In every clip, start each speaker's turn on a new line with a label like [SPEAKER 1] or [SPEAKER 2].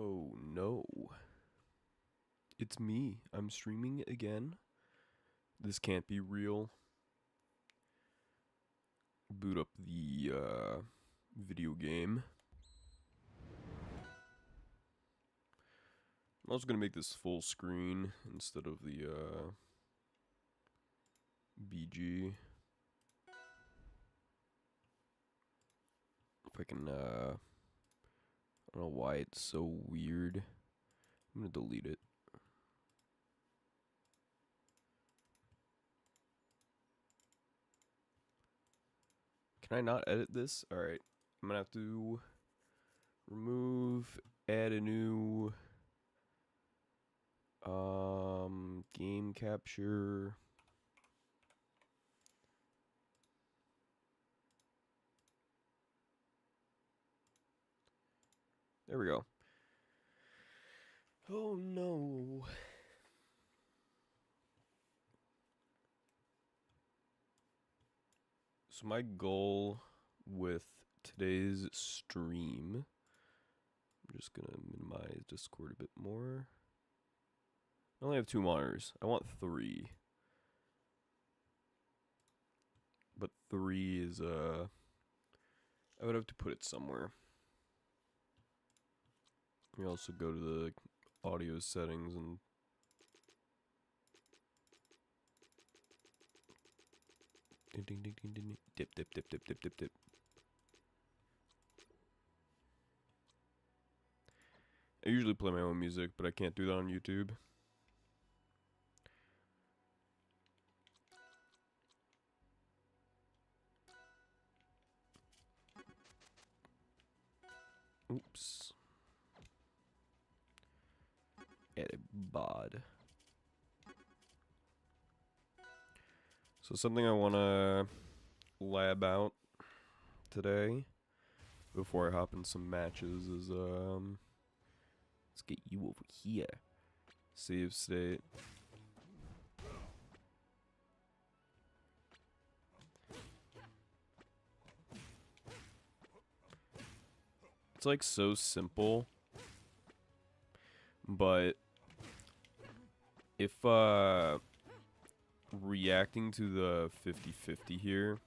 [SPEAKER 1] Oh no. It's me. I'm streaming again. This can't be real. Boot up the video game. I'm also gonna make this full screen instead of the BG. If I can I don't know why it's so weird. I'm gonna delete it. Can I not edit this? Alright. I'm gonna have to remove, add a new game capture. There we go. Oh no. So my goal with today's stream, I'm just gonna minimize Discord a bit more. I only have 2 monitors. I want 3. But 3 is I would have to put it somewhere. We also go to the audio settings and ding ding ding ding ding dip dip dip dip dip dip dip. I usually play my own music, but I can't do that on YouTube. Oops. Edit bod. So something I want to lab out today before I hop in some matches is let's get you over here. Save state. It's like so simple, but if reacting to the 50-50 here,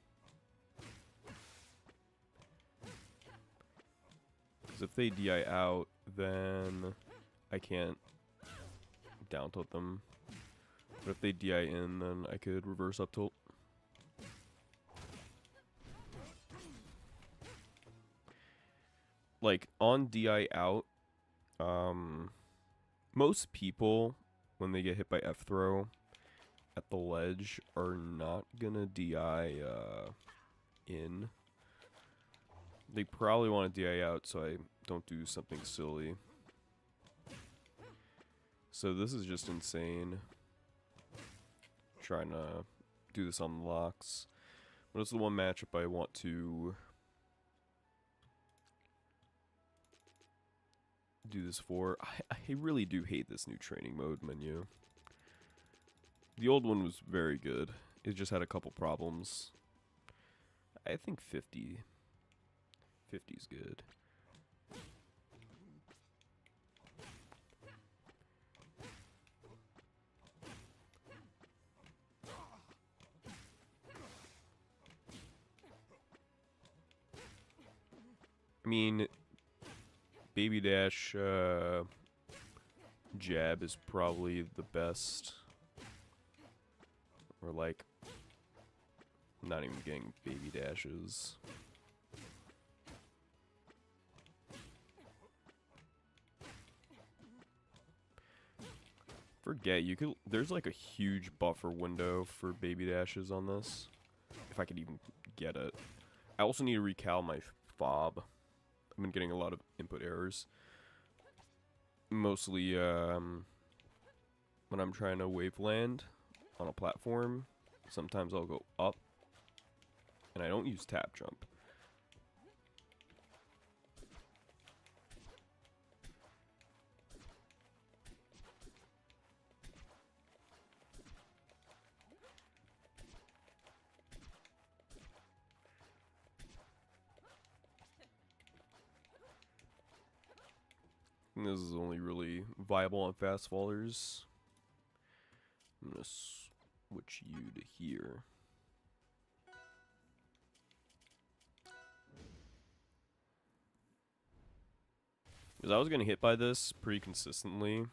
[SPEAKER 1] because if they DI out, then I can't down tilt them. But if they DI in, then I could reverse up tilt. Like on DI out, most people when they get hit by F throw at the ledge are not gonna DI in. They probably want to DI out so I don't do something silly. So this is just insane. Trying to do this on locks. But it's the one matchup I want to do this for. I really do hate this new training mode menu. The old one was very good. It just had a couple problems. I think 50 is good. I mean, Baby Dash jab is probably the best. Or like, not even getting Baby Dashes. Forget, you could, there's like a huge buffer window for Baby Dashes on this. If I could even get it. I also need to recal my fob. I've been getting a lot of input errors. Mostly when I'm trying to wave land on a platform, sometimes I'll go up and I don't use tap jump. think this is only really viable on fast fallers. I'm gonna switch you to here. Because I was getting hit by this pretty consistently.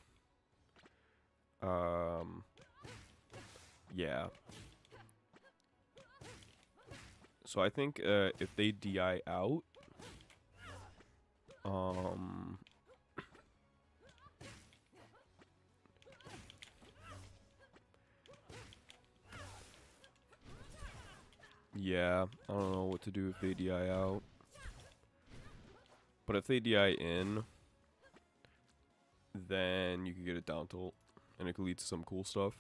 [SPEAKER 1] Yeah. So I think if they DI out, yeah, I don't know what to do if they DI out. But if they DI in, then you can get a down tilt, and it could lead to some cool stuff.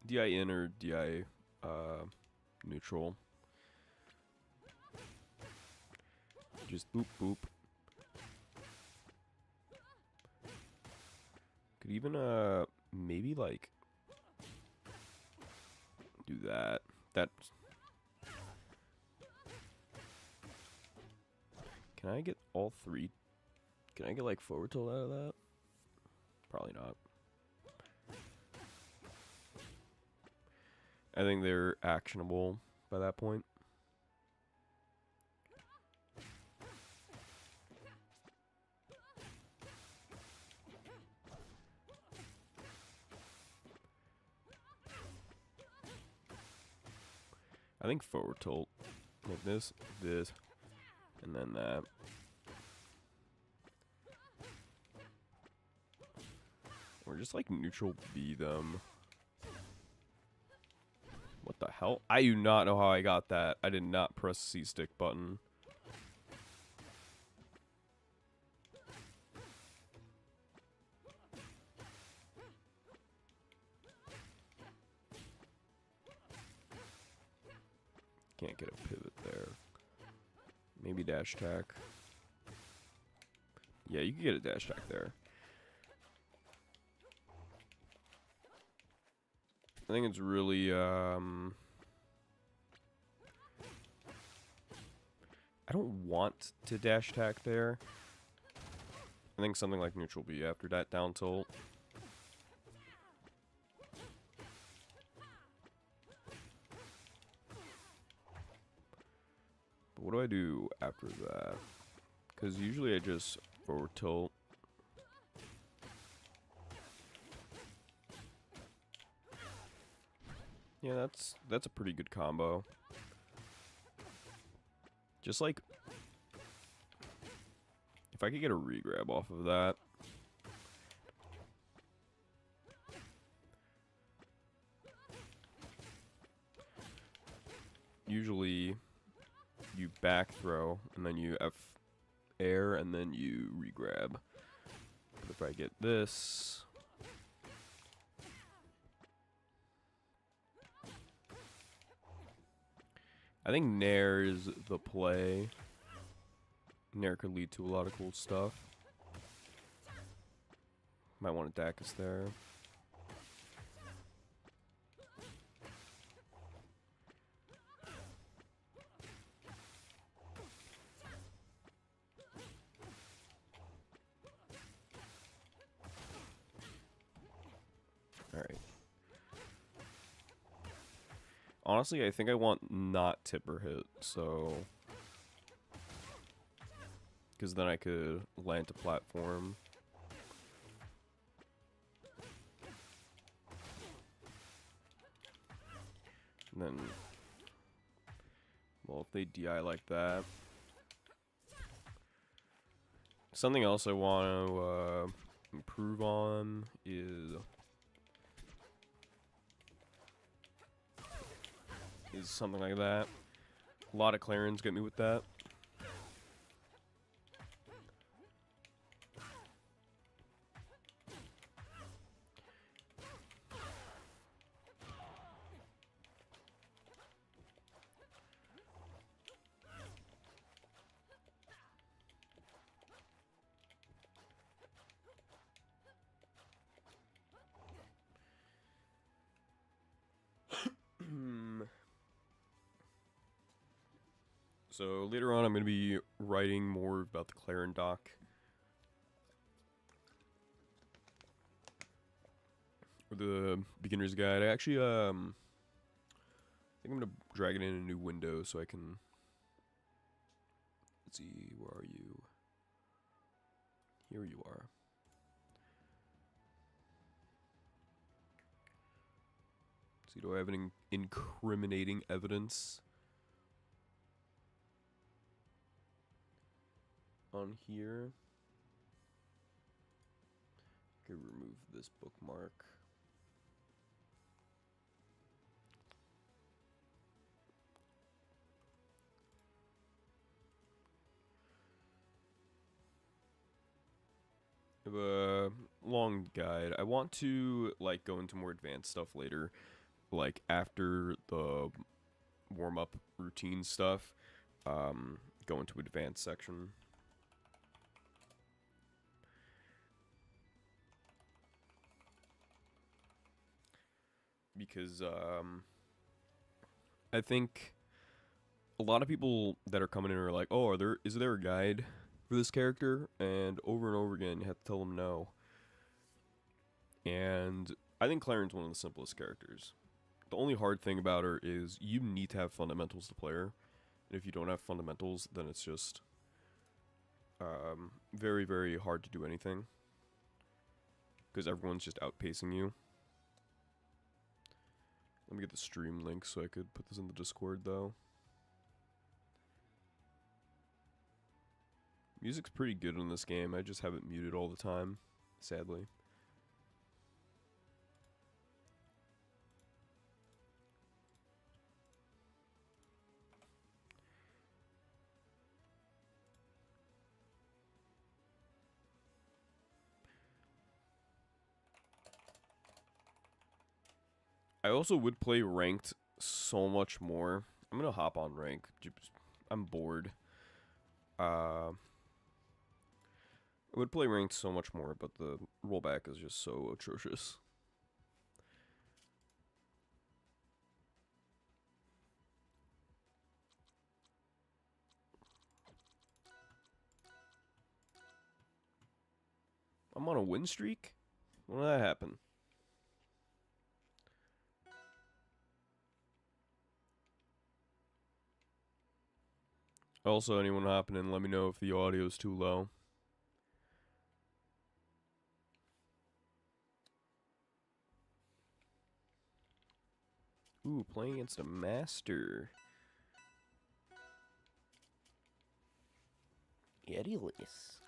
[SPEAKER 1] DI in or DI neutral. Just boop boop. Could even maybe like do that. Can I get all three? Can I get like forward tilt out of that? Probably not. I think they're actionable by that point. I think forward tilt, like this, and then that. Or just like neutral B them. What the hell? I do not know how I got that. I did not press the C-stick button. Can't get a pivot there. Maybe dash attack. Yeah, you can get a dash attack there. I think it's really, I don't want to dash attack there. I think something like neutral B after that down tilt. But what do I do after that? Because usually I just forward tilt. Yeah, that's a pretty good combo. Just like if I could get a regrab off of that. Usually you back throw and then you F air and then you regrab. But if I get this, I think Nair is the play. Nair could lead to a lot of cool stuff. Might want to Dacus there. Alright. Honestly, I think I want not tipper hit, so... Because then I could land to platform. And then... Well, if they DI like that... Something else I want to improve on is something like that. A lot of Clairens get me with that. So later on, I'm going to be writing more about the Clairen doc. Or the beginner's guide. I actually, I think I'm going to drag it in a new window so I can... Let's see, where are you? Here you are. See, do I have any incriminating evidence on here? Okay, remove this bookmark. I have a long guide. I want to like go into more advanced stuff later, like after the warm-up routine stuff. Go into advanced section. Because I think a lot of people that are coming in are like, "Oh, is there a guide for this character?" And over again, you have to tell them no. And I think Clairen's one of the simplest characters. The only hard thing about her is you need to have fundamentals to play her. And if you don't have fundamentals, then it's just very, very hard to do anything. Because everyone's just outpacing you. Let me get the stream link so I could put this in the Discord, though. Music's pretty good in this game. I just have it muted all the time, sadly. I also would play ranked so much more. I'm gonna hop on rank. I'm bored. I would play ranked so much more, but the rollback is just so atrocious. I'm on a win streak? When did that happen? Also, anyone hopping in, let me know if the audio is too low. Ooh, playing against a master. Edilis.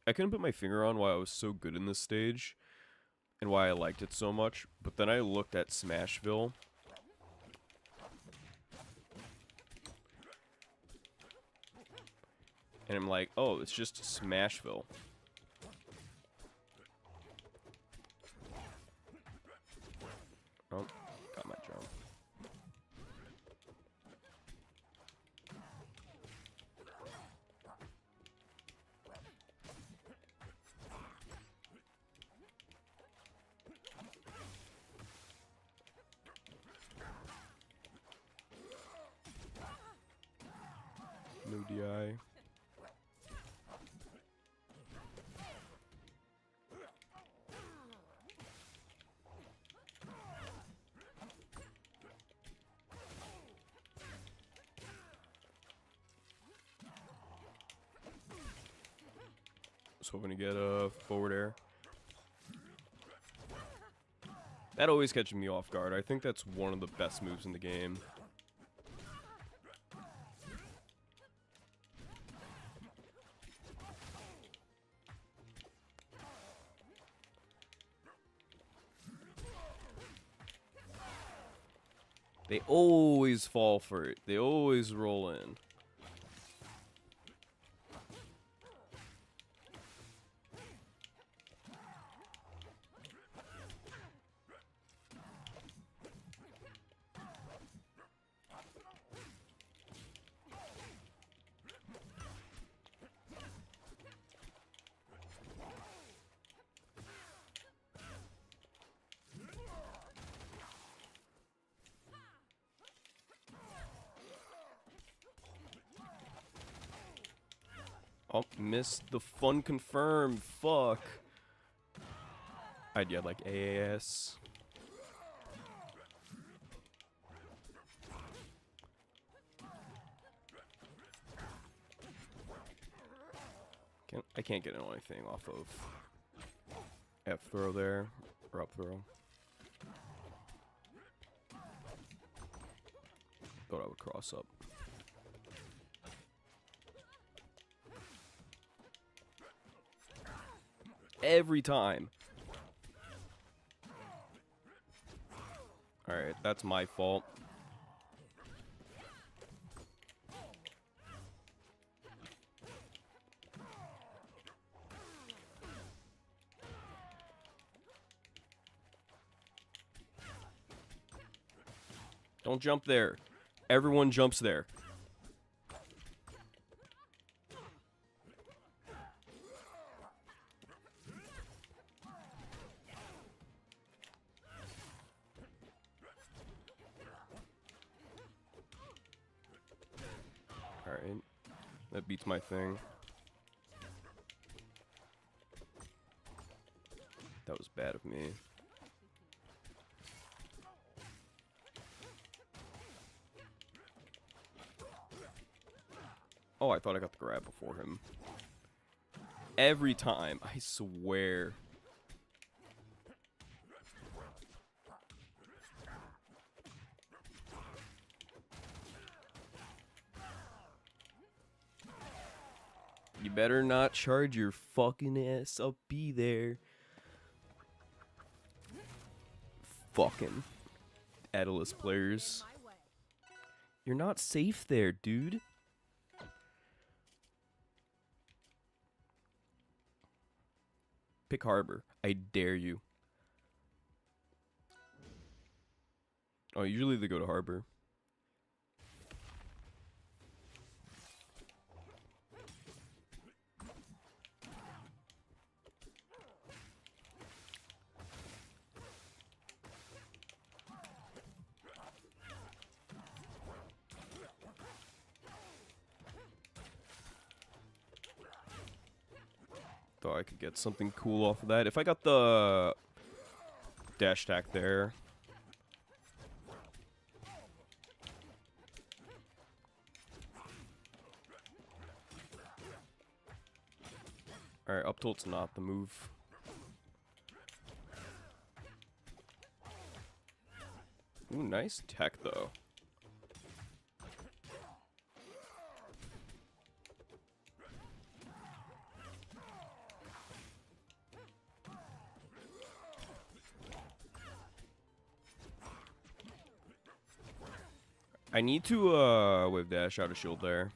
[SPEAKER 1] I couldn't put my finger on why I was so good in this stage and why I liked it so much, but then I looked at Smashville. And I'm like, oh, it's just Smashville. Oh, got my jump. No DI. Was hoping to get a forward air. That always catches me off guard. I think that's one of the best moves in the game. They always fall for it. They always roll in. missed the fun confirm. Fuck. I'd like AAS. I can't get anything off of F throw there, or up throw. Thought I would cross up. Every time. Alright, that's my fault. Don't jump there. Everyone jumps there. Alright. That beats my thing. That was bad of me. Oh, I thought I got the grab before him. Every time, I swear. You better not charge your fucking ass up, be there. Fucking Atlas players. You're not safe there, dude. Pick Harbor. I dare you. Oh, usually they go to Harbor. Thought I could get something cool off of that. If I got the dash attack there. Alright, up tilt's not the move. Ooh, nice tech though. I need to wave dash out of shield there.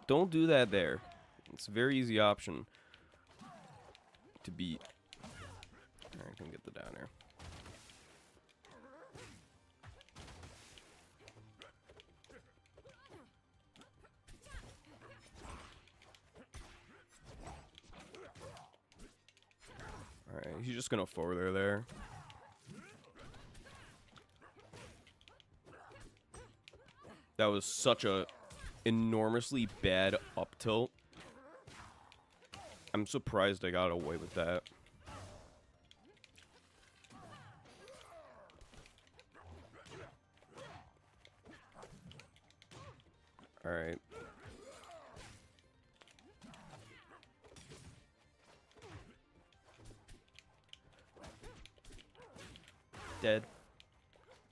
[SPEAKER 1] Don't do that there. It's a very easy option to beat. Alright, can get the down air. Alright, he's just gonna forward there. That was such a enormously bad up tilt. I'm surprised I got away with that. Alright. Dead.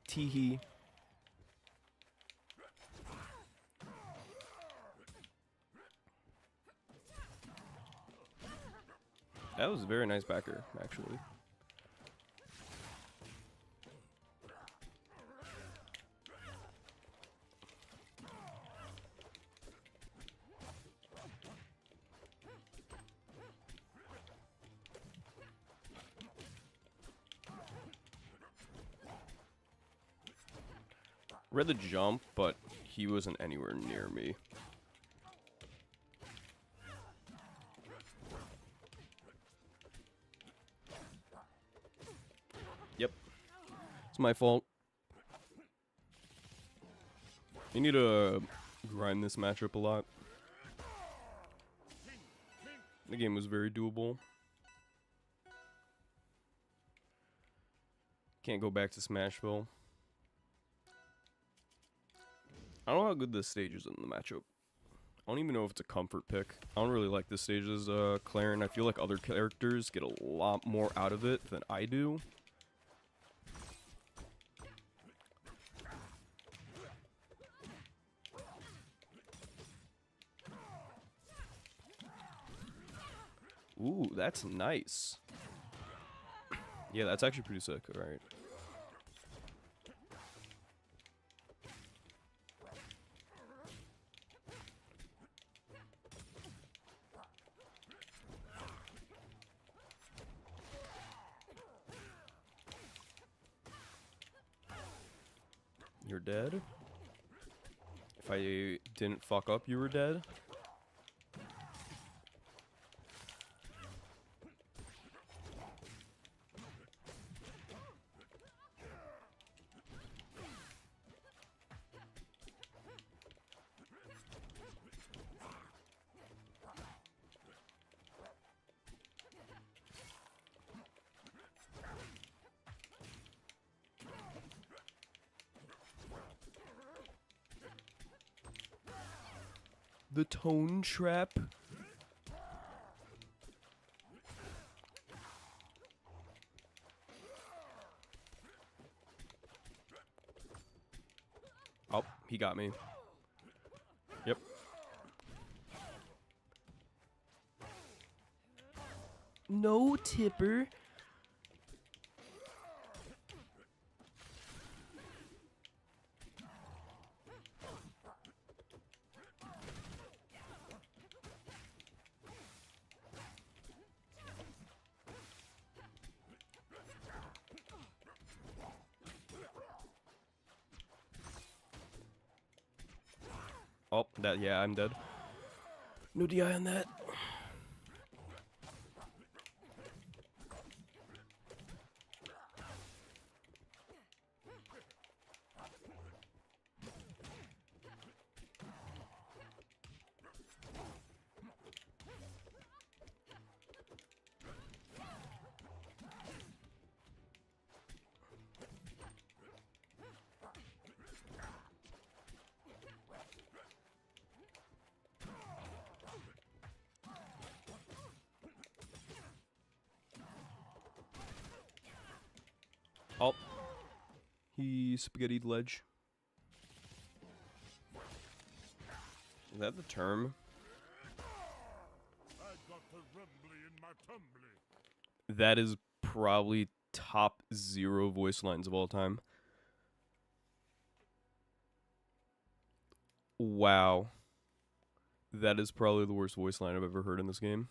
[SPEAKER 1] Teehee. That was a very nice backer, actually. Read the jump, but he wasn't anywhere near me. my fault. You need to grind this matchup a lot. The game was very doable. Can't go back to Smashville. I don't know how good this stage is in the matchup. I don't even know if it's a comfort pick. I don't really like this stage as Clairen. I feel like other characters get a lot more out of it than I do. Ooh, that's nice. Yeah, that's actually pretty sick. All right. You're dead? If I didn't fuck up, you were dead? The tone trap. Oh, he got me. Yep. No tipper. Oh, that, yeah, I'm dead. No DI on that. Oh. He spaghettied ledge. Is that the term? That is probably top 0 voice lines of all time. Wow. That is probably the worst voice line I've ever heard in this game.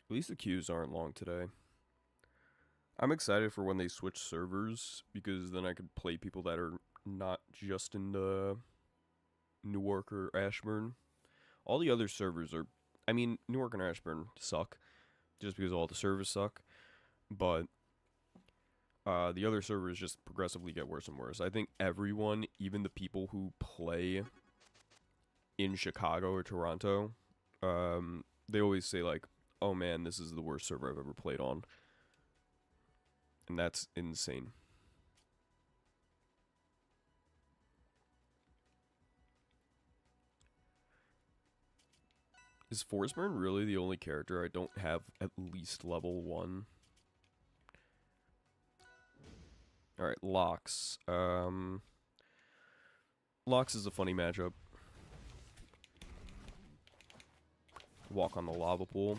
[SPEAKER 1] At least the queues aren't long today. I'm excited for when they switch servers, because then I could play people that are not just in Newark or Ashburn. All the other servers are... I mean, Newark and Ashburn suck, just because all the servers suck. But the other servers just progressively get worse and worse. I think everyone, even the people who play in Chicago or Toronto, they always say, like, oh man, this is the worst server I've ever played on. And that's insane. Is Forsburn really the only character I don't have at least level 1? Alright, Locks. Locks is a funny matchup. Walk on the lava pool.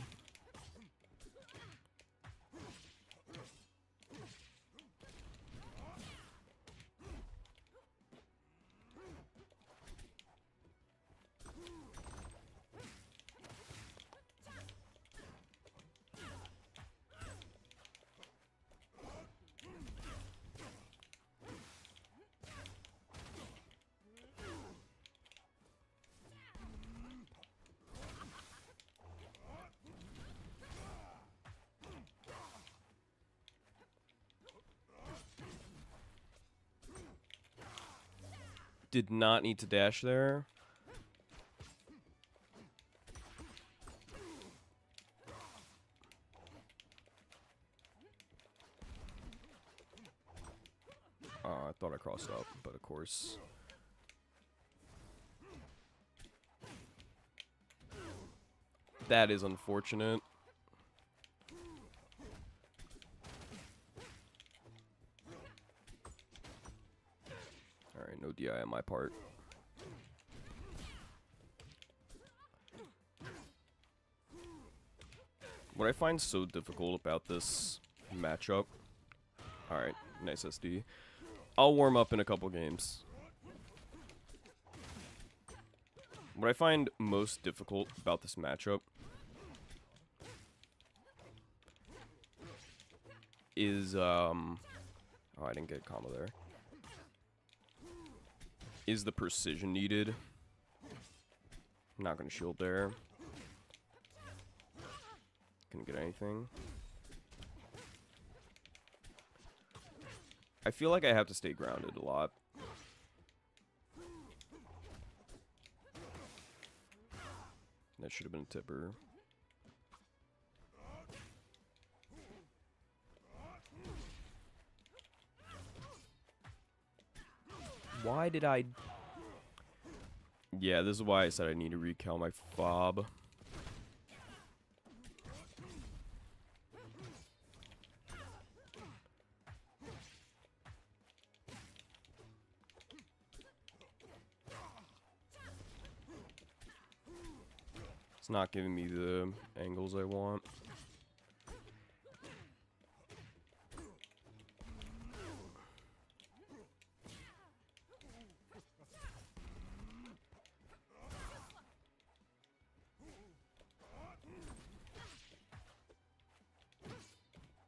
[SPEAKER 1] Did not need to dash there. I thought I crossed up, but of course. That is unfortunate. Alright, no DI on my part. What I find so difficult about this matchup... Alright, nice SD. I'll warm up in a couple games. What I find most difficult about this matchup is, oh, I didn't get a combo there. Is the precision needed. I'm not gonna shield there. Couldn't get anything. I feel like I have to stay grounded a lot. That should have been a tipper. Why did I... Yeah, this is why I said I need to recal my fob. It's not giving me the angles I want.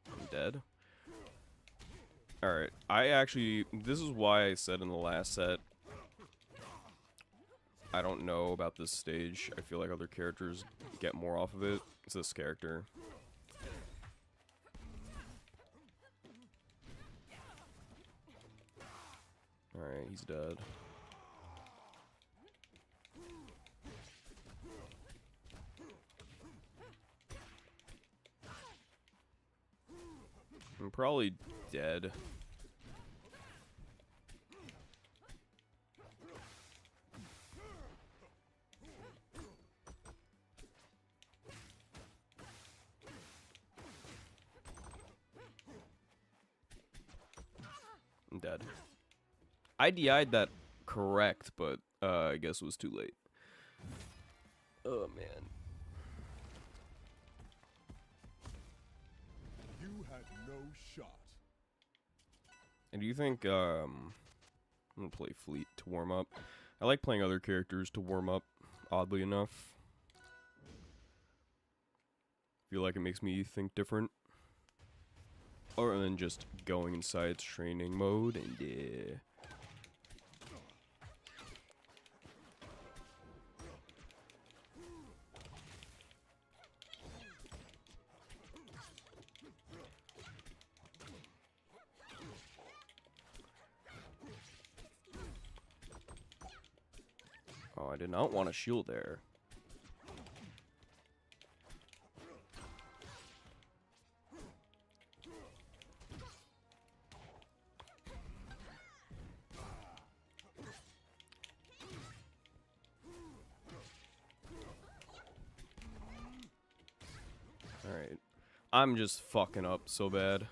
[SPEAKER 1] I'm dead. Alright, this is why I said in the last set, I don't know about this stage. I feel like other characters get more off of it. It's this character. Alright, he's dead. I'm probably dead. I'm dead. I DI'd that correct, but I guess it was too late. Oh, man.
[SPEAKER 2] You had no shot.
[SPEAKER 1] And do you think, I'm gonna play Fleet to warm up. I like playing other characters to warm up, oddly enough. Feel like it makes me think different. Other than just going inside training mode and Oh, I did not want to shield there. Alright. I'm just fucking up so bad.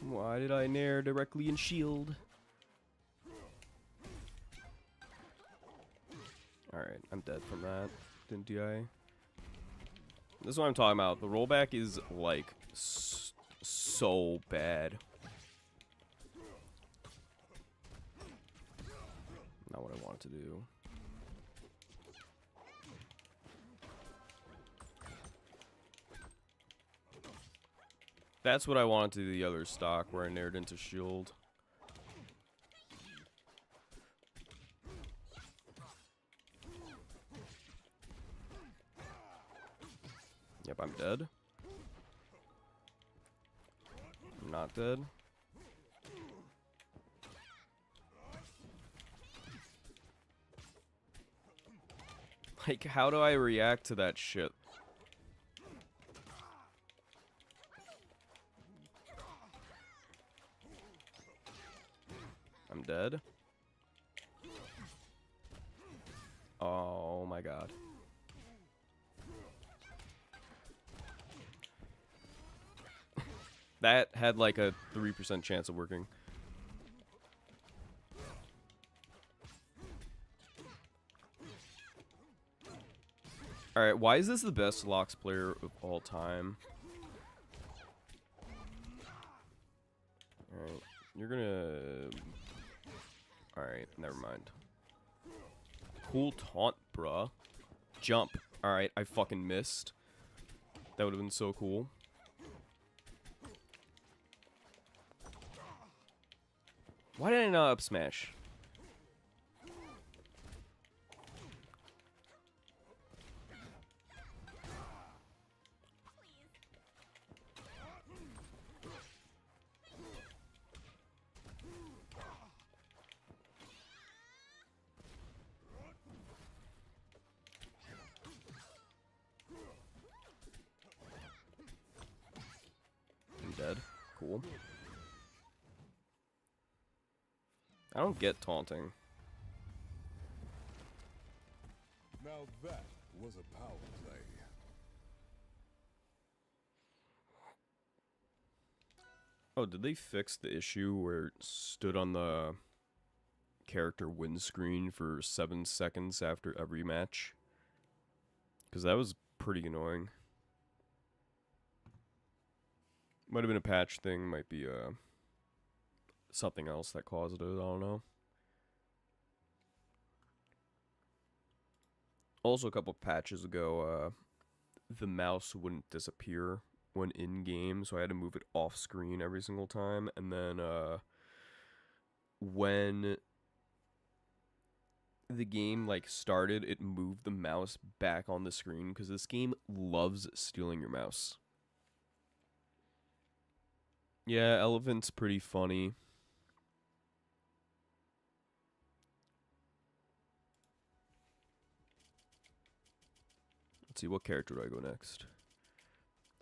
[SPEAKER 1] Why did I nair directly in shield? Alright, I'm dead from that. Didn't I? This is what I'm talking about. The rollback is, like, so bad. Not what I wanted to do. That's what I wanted to do the other stock where I nared into shield. Yep, I'm dead. I'm not dead. Like, how do I react to that shit? I'm dead. Oh my god. That had like a 3% chance of working. Alright, why is this the best Lox player of all time? Alright, you're gonna... Alright, never mind. Cool taunt, bruh. Jump. Alright, I fucking missed. That would have been so cool. Why did I not up smash? I'm dead. Cool. I don't get taunting.
[SPEAKER 2] Now that was a power play.
[SPEAKER 1] Oh, did they fix the issue where it stood on the character win screen for 7 seconds after every match? Because that was pretty annoying. Might have been a patch thing, might be something else that caused it, I don't know. Also, a couple patches ago, the mouse wouldn't disappear when in game, so I had to move it off screen every single time. And then when the game like started, it moved the mouse back on the screen because this game loves stealing your mouse. Yeah, Elephant's pretty funny. Let's see, what character do I go next?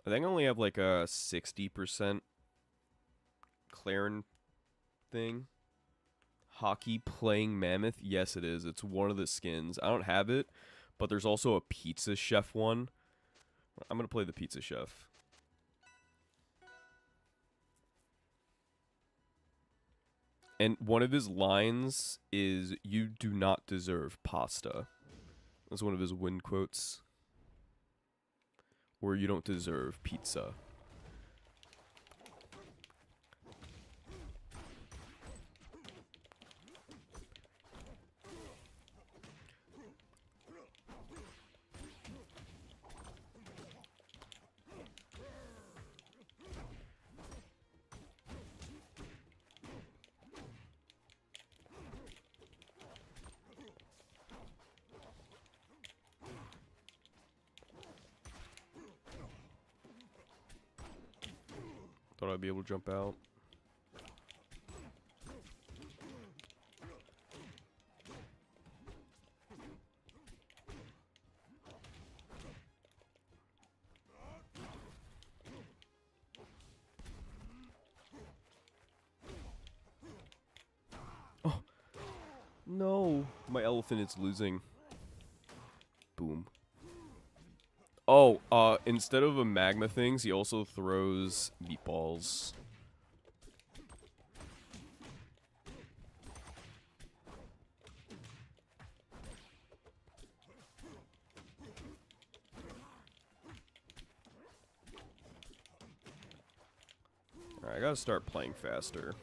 [SPEAKER 1] I think I only have like a 60% Clairen thing. Hockey playing mammoth? Yes, it is. It's one of the skins. I don't have it, but there's also a pizza chef one. I'm going to play the pizza chef. And one of his lines is, "You do not deserve pasta." That's one of his win quotes. Or "You don't deserve pizza." Thought I'd be able to jump out. Oh. No. My elephant is losing. Boom. Oh, instead of a magma things, he also throws meatballs. Alright, I gotta start playing faster.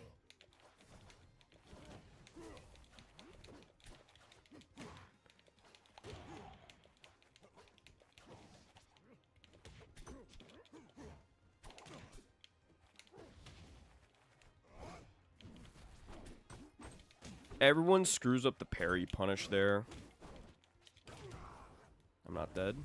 [SPEAKER 1] Everyone screws up the parry punish there. I'm not dead.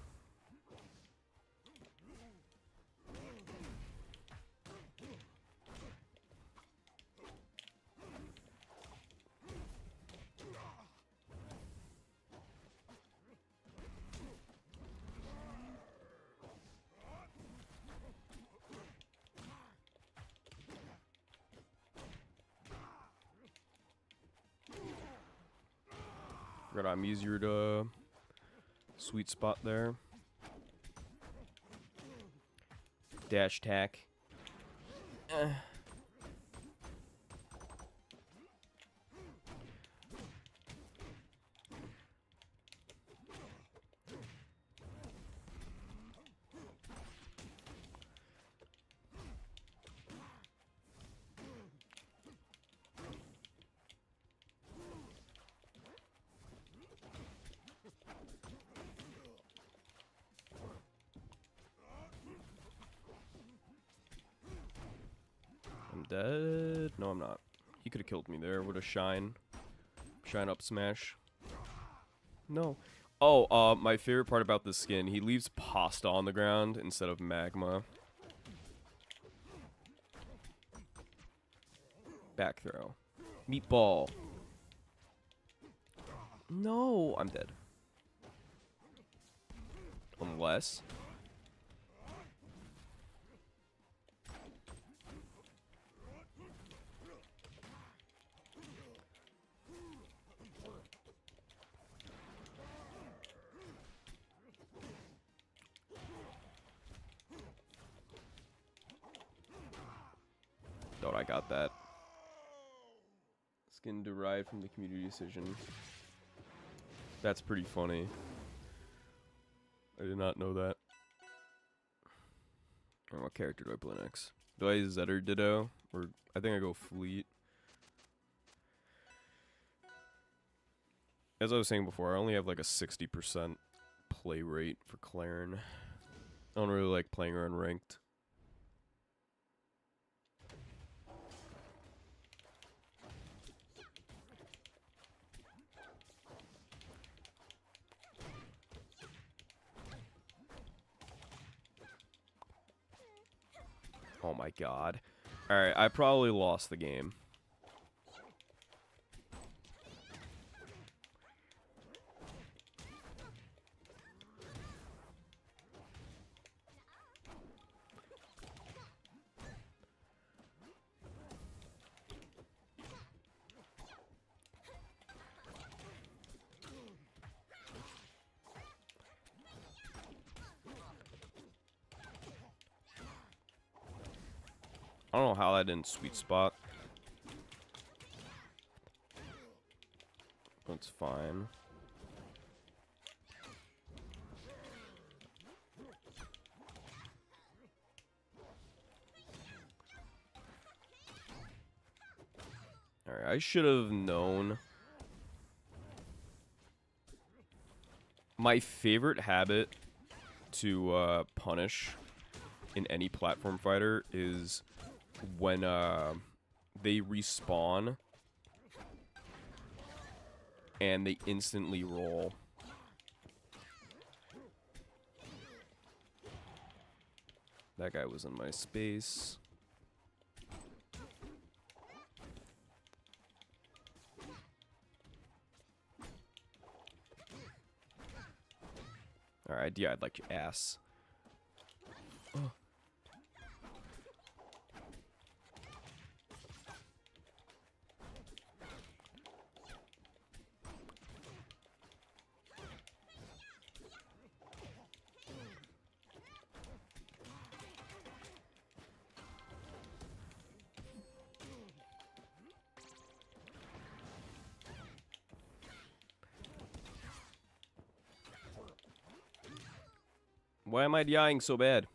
[SPEAKER 1] I'm easier to sweet spot there. Dash tack. I'm dead. No, I'm not. He could have killed me there with a shine up smash. No. Oh, my favorite part about this skin, he leaves pasta on the ground instead of magma. Back throw. Meatball. No, I'm dead. Unless... Thought I got that. Skin derived from the community decision. That's pretty funny. I did not know that. Alright, what character do I play next? Do I Zetter Ditto? Or I think I go Fleet. As I was saying before, I only have like a 60% play rate for Clairen. I don't really like playing her unranked. Oh my god. Alright, I probably lost the game. I don't know how that didn't sweet spot. That's fine. Alright, I should have known. My favorite habit to punish in any platform fighter is when they respawn and they instantly roll. That guy was in my space. Alright, yeah, I'd like your ass. Oh. Why am I dying so bad?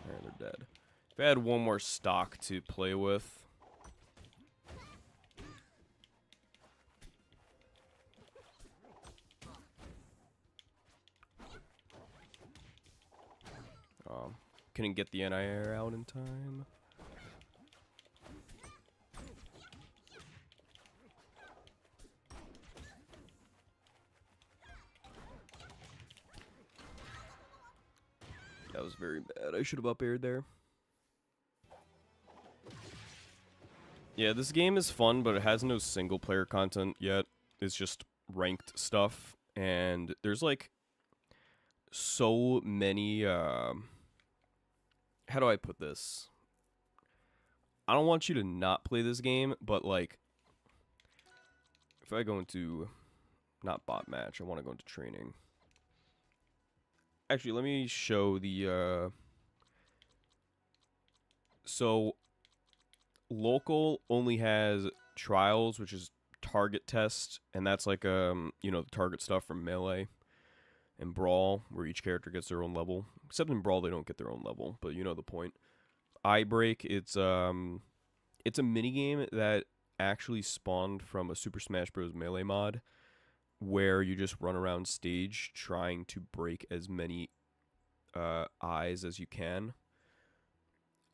[SPEAKER 1] Alright, they're dead. If I had one more stock to play with. Couldn't get the anti-air out in time. That was very bad. I should have up-aired there. Yeah, this game is fun, but it has no single-player content yet. It's just ranked stuff, and there's, like, so many, how do I put this? I don't want you to not play this game, but, like, if I go into, not bot match, I want to go into training. Actually, let me show the, so, local only has trials, which is target test, and that's like, you know, the target stuff from Melee and Brawl, where each character gets their own level. Except in Brawl, they don't get their own level, but you know the point. Eye Break, it's a minigame that actually spawned from a Super Smash Bros. Melee mod, where you just run around stage trying to break as many eyes as you can.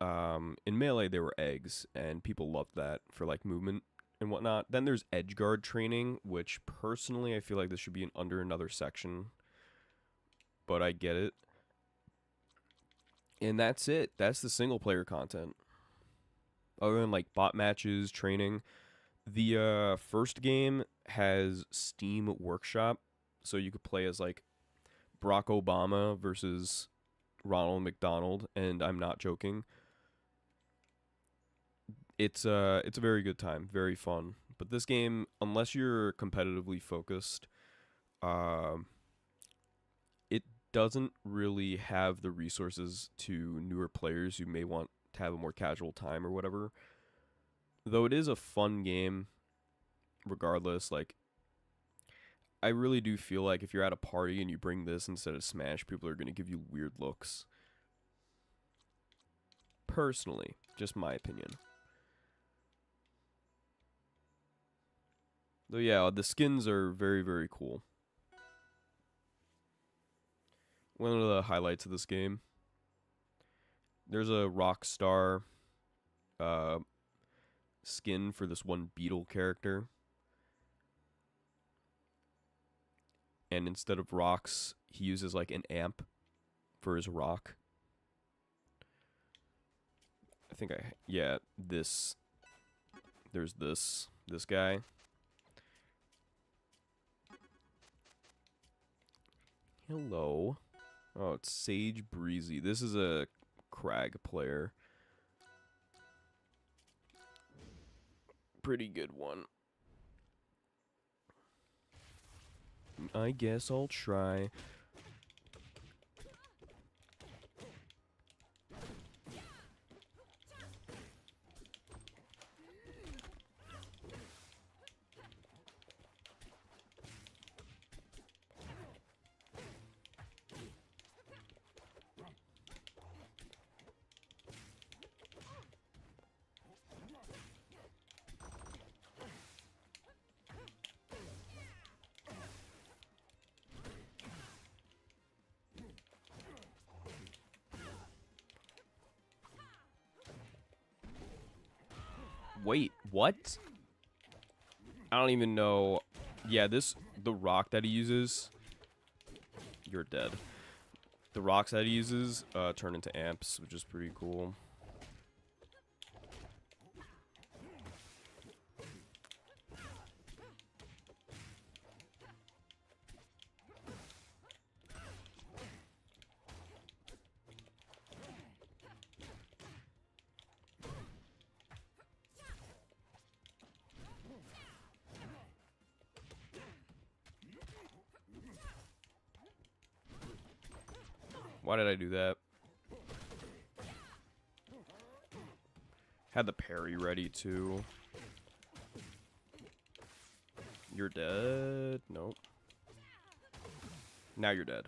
[SPEAKER 1] In Melee, there were eggs, and people loved that for, like, movement and whatnot. Then there's Edgeguard training, which, personally, I feel like this should be under another section. But I get it. And that's it. That's the single-player content. Other than, like, bot matches, training. The first game has Steam Workshop, so you could play as, like, Barack Obama versus Ronald McDonald, and I'm not joking. It's a very good time, very fun. But this game, unless you're competitively focused, it doesn't really have the resources to newer players who may want to have a more casual time or whatever. Though it is a fun game, regardless. Like, I really do feel like if you're at a party and you bring this instead of Smash, people are going to give you weird looks. Personally, just my opinion. Though, yeah, the skins are very, very cool. One of the highlights of this game. There's a Rockstar skin for this one Beetle character. And instead of rocks, he uses, like, an amp for his rock. I think yeah, this. There's this guy. Hello. Oh, it's Sage Breezy. This is a Crag player. Pretty good one. I guess I'll try. Wait, what? I don't even know. Yeah, the rock that he uses, you're dead. The rocks that he uses turn into amps, which is pretty cool. Why did I do that? Had the parry ready too. You're dead. Nope. Now you're dead.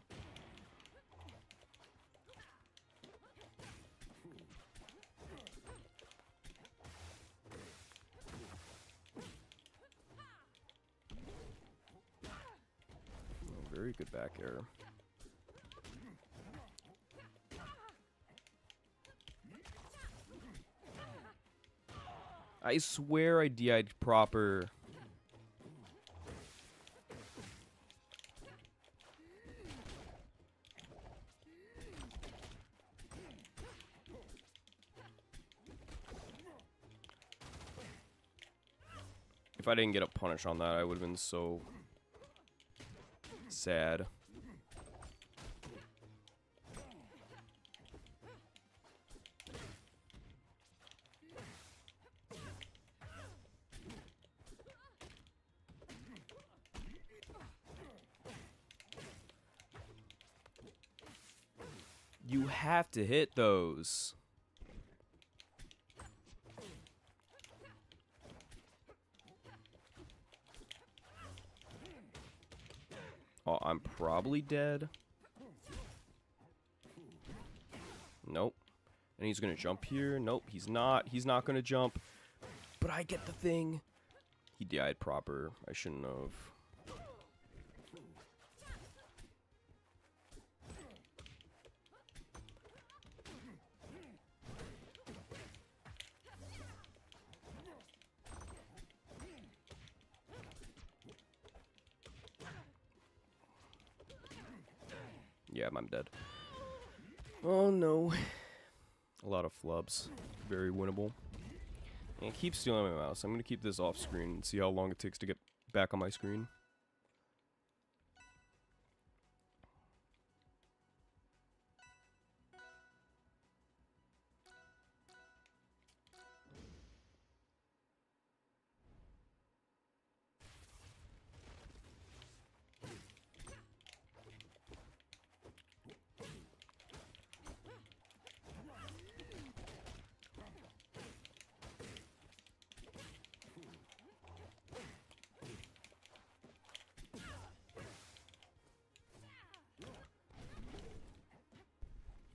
[SPEAKER 1] Oh, very good back air. I swear I DI'd proper. If I didn't get a punish on that, I would have been so sad. You have to hit those. Oh, I'm probably dead. Nope. And he's gonna jump here. Nope, he's not. He's not gonna jump. But I get the thing. He died proper. I shouldn't have. Yeah, I'm dead. Oh no. A lot of flubs. Very winnable. And it keeps stealing my mouse. I'm gonna keep this off screen and see how long it takes to get back on my screen.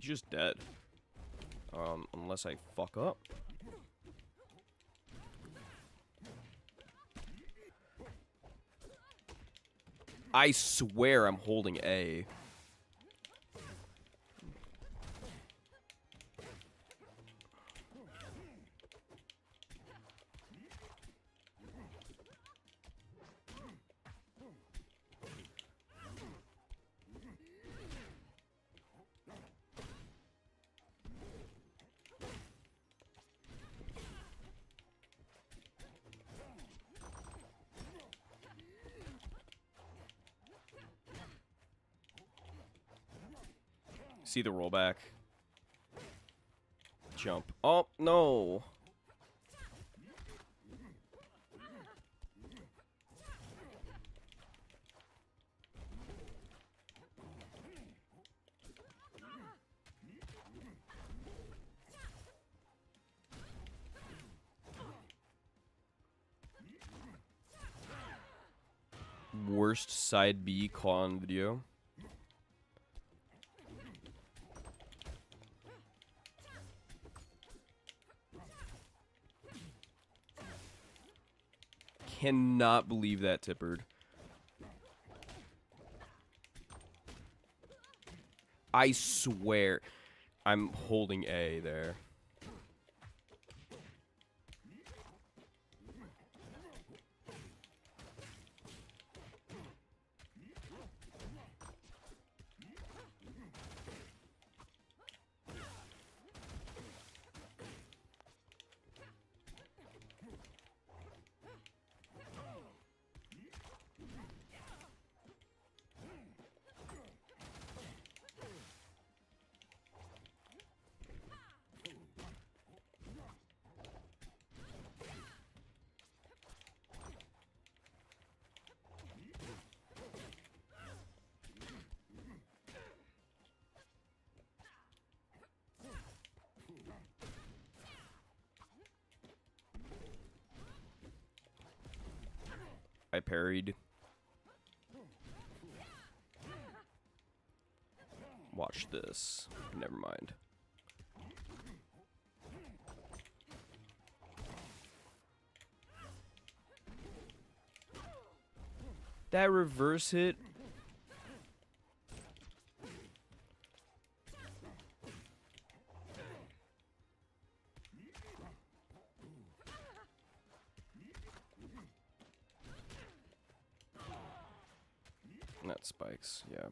[SPEAKER 1] He's just dead. Unless I fuck up. I swear I'm holding A. See the rollback. Jump. Oh, no. Worst side B call on video. Cannot believe that tippered. I swear I'm holding A there. I parried. Watch this. Never mind. That reverse hit. got spikes, yeah.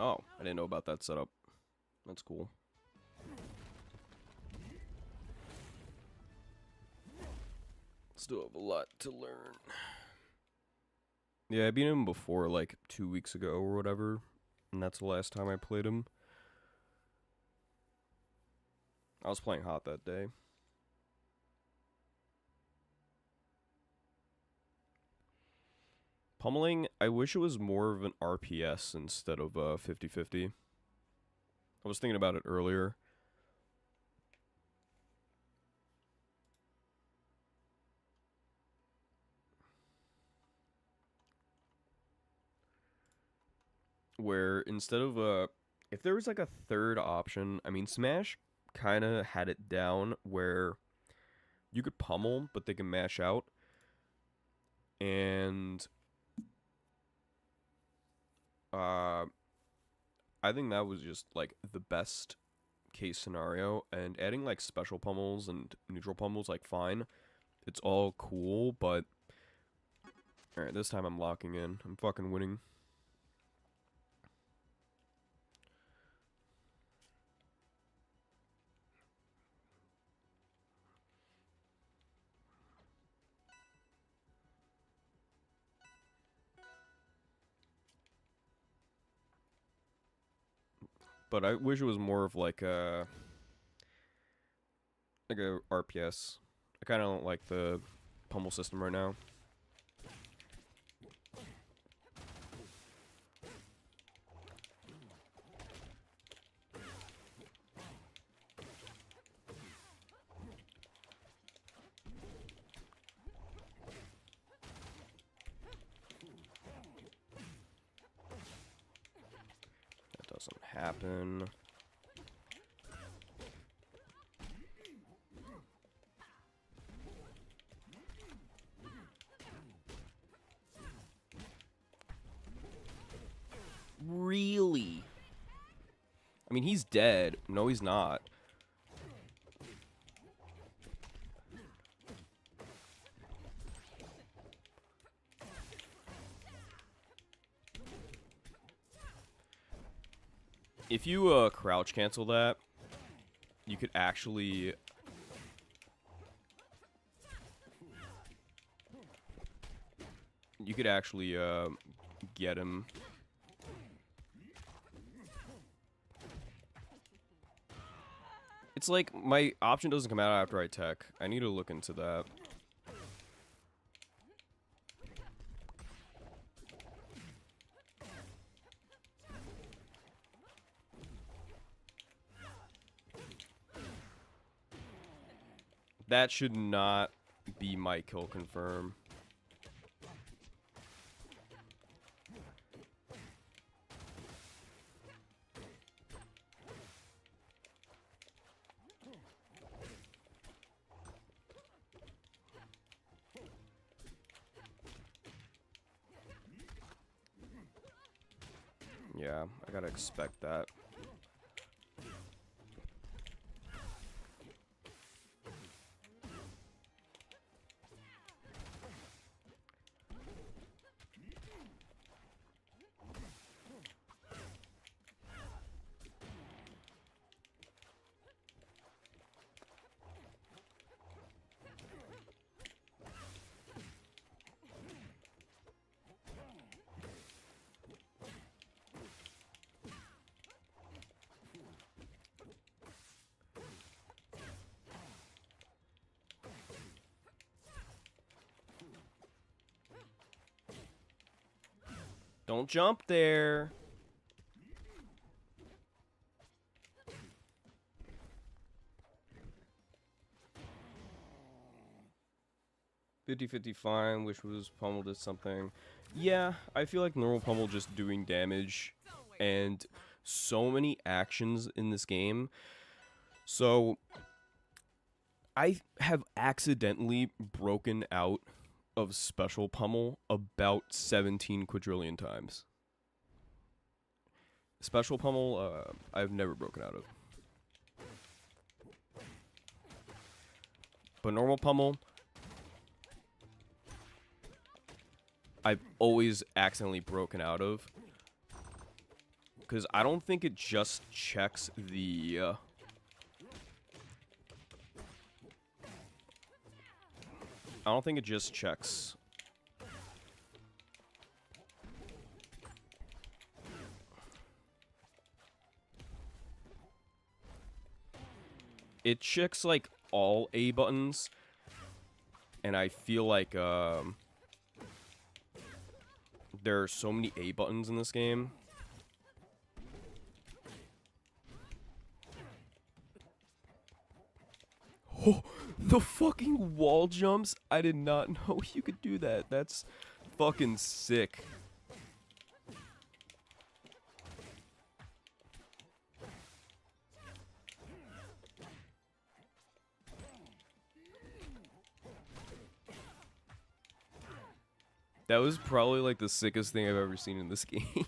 [SPEAKER 1] Oh, I didn't know about that setup. That's cool. Still have a lot to learn. Yeah, I beat him before, like, 2 weeks ago or whatever. And that's the last time I played him. I was playing hot that day. Pummeling, I wish it was more of an RPS instead of 50-50. I was thinking about it earlier. Where instead of if there was like a third option, I mean, Smash kind of had it down where you could pummel, but they can mash out. And I think that was just like the best case scenario. And adding like special pummels and neutral pummels, like fine, it's all cool. But all right, this time I'm locking in. I'm fucking winning. But I wish it was more of like a RPS. I kind of don't like the pummel system right now. That doesn't happen. Really? I mean, he's dead. No, he's not. If you crouch cancel that, you could actually get him. It's like my option doesn't come out after I tech. I need to look into that. That should not be my kill confirm. Yeah, I gotta expect that. Don't jump there. $50-50 fine, wish was pummeled at something. Yeah, I feel like normal pummel just doing damage and so many actions in this game. So I have accidentally broken out of special pummel about 17 quadrillion times. Special pummel, I've never broken out of. But normal pummel, I've always accidentally broken out of. Because I don't think it just checks the... I don't think it just checks... It checks, like, all A buttons. And I feel like, there are so many A buttons in this game. Oh, the fucking wall jumps! I did not know you could do that. That's fucking sick. That was probably like the sickest thing I've ever seen in this game.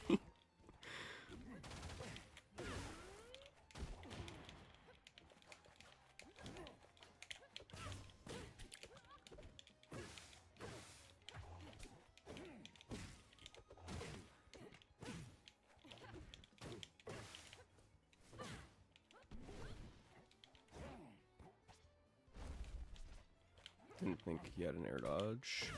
[SPEAKER 1] Didn't think he had an air dodge.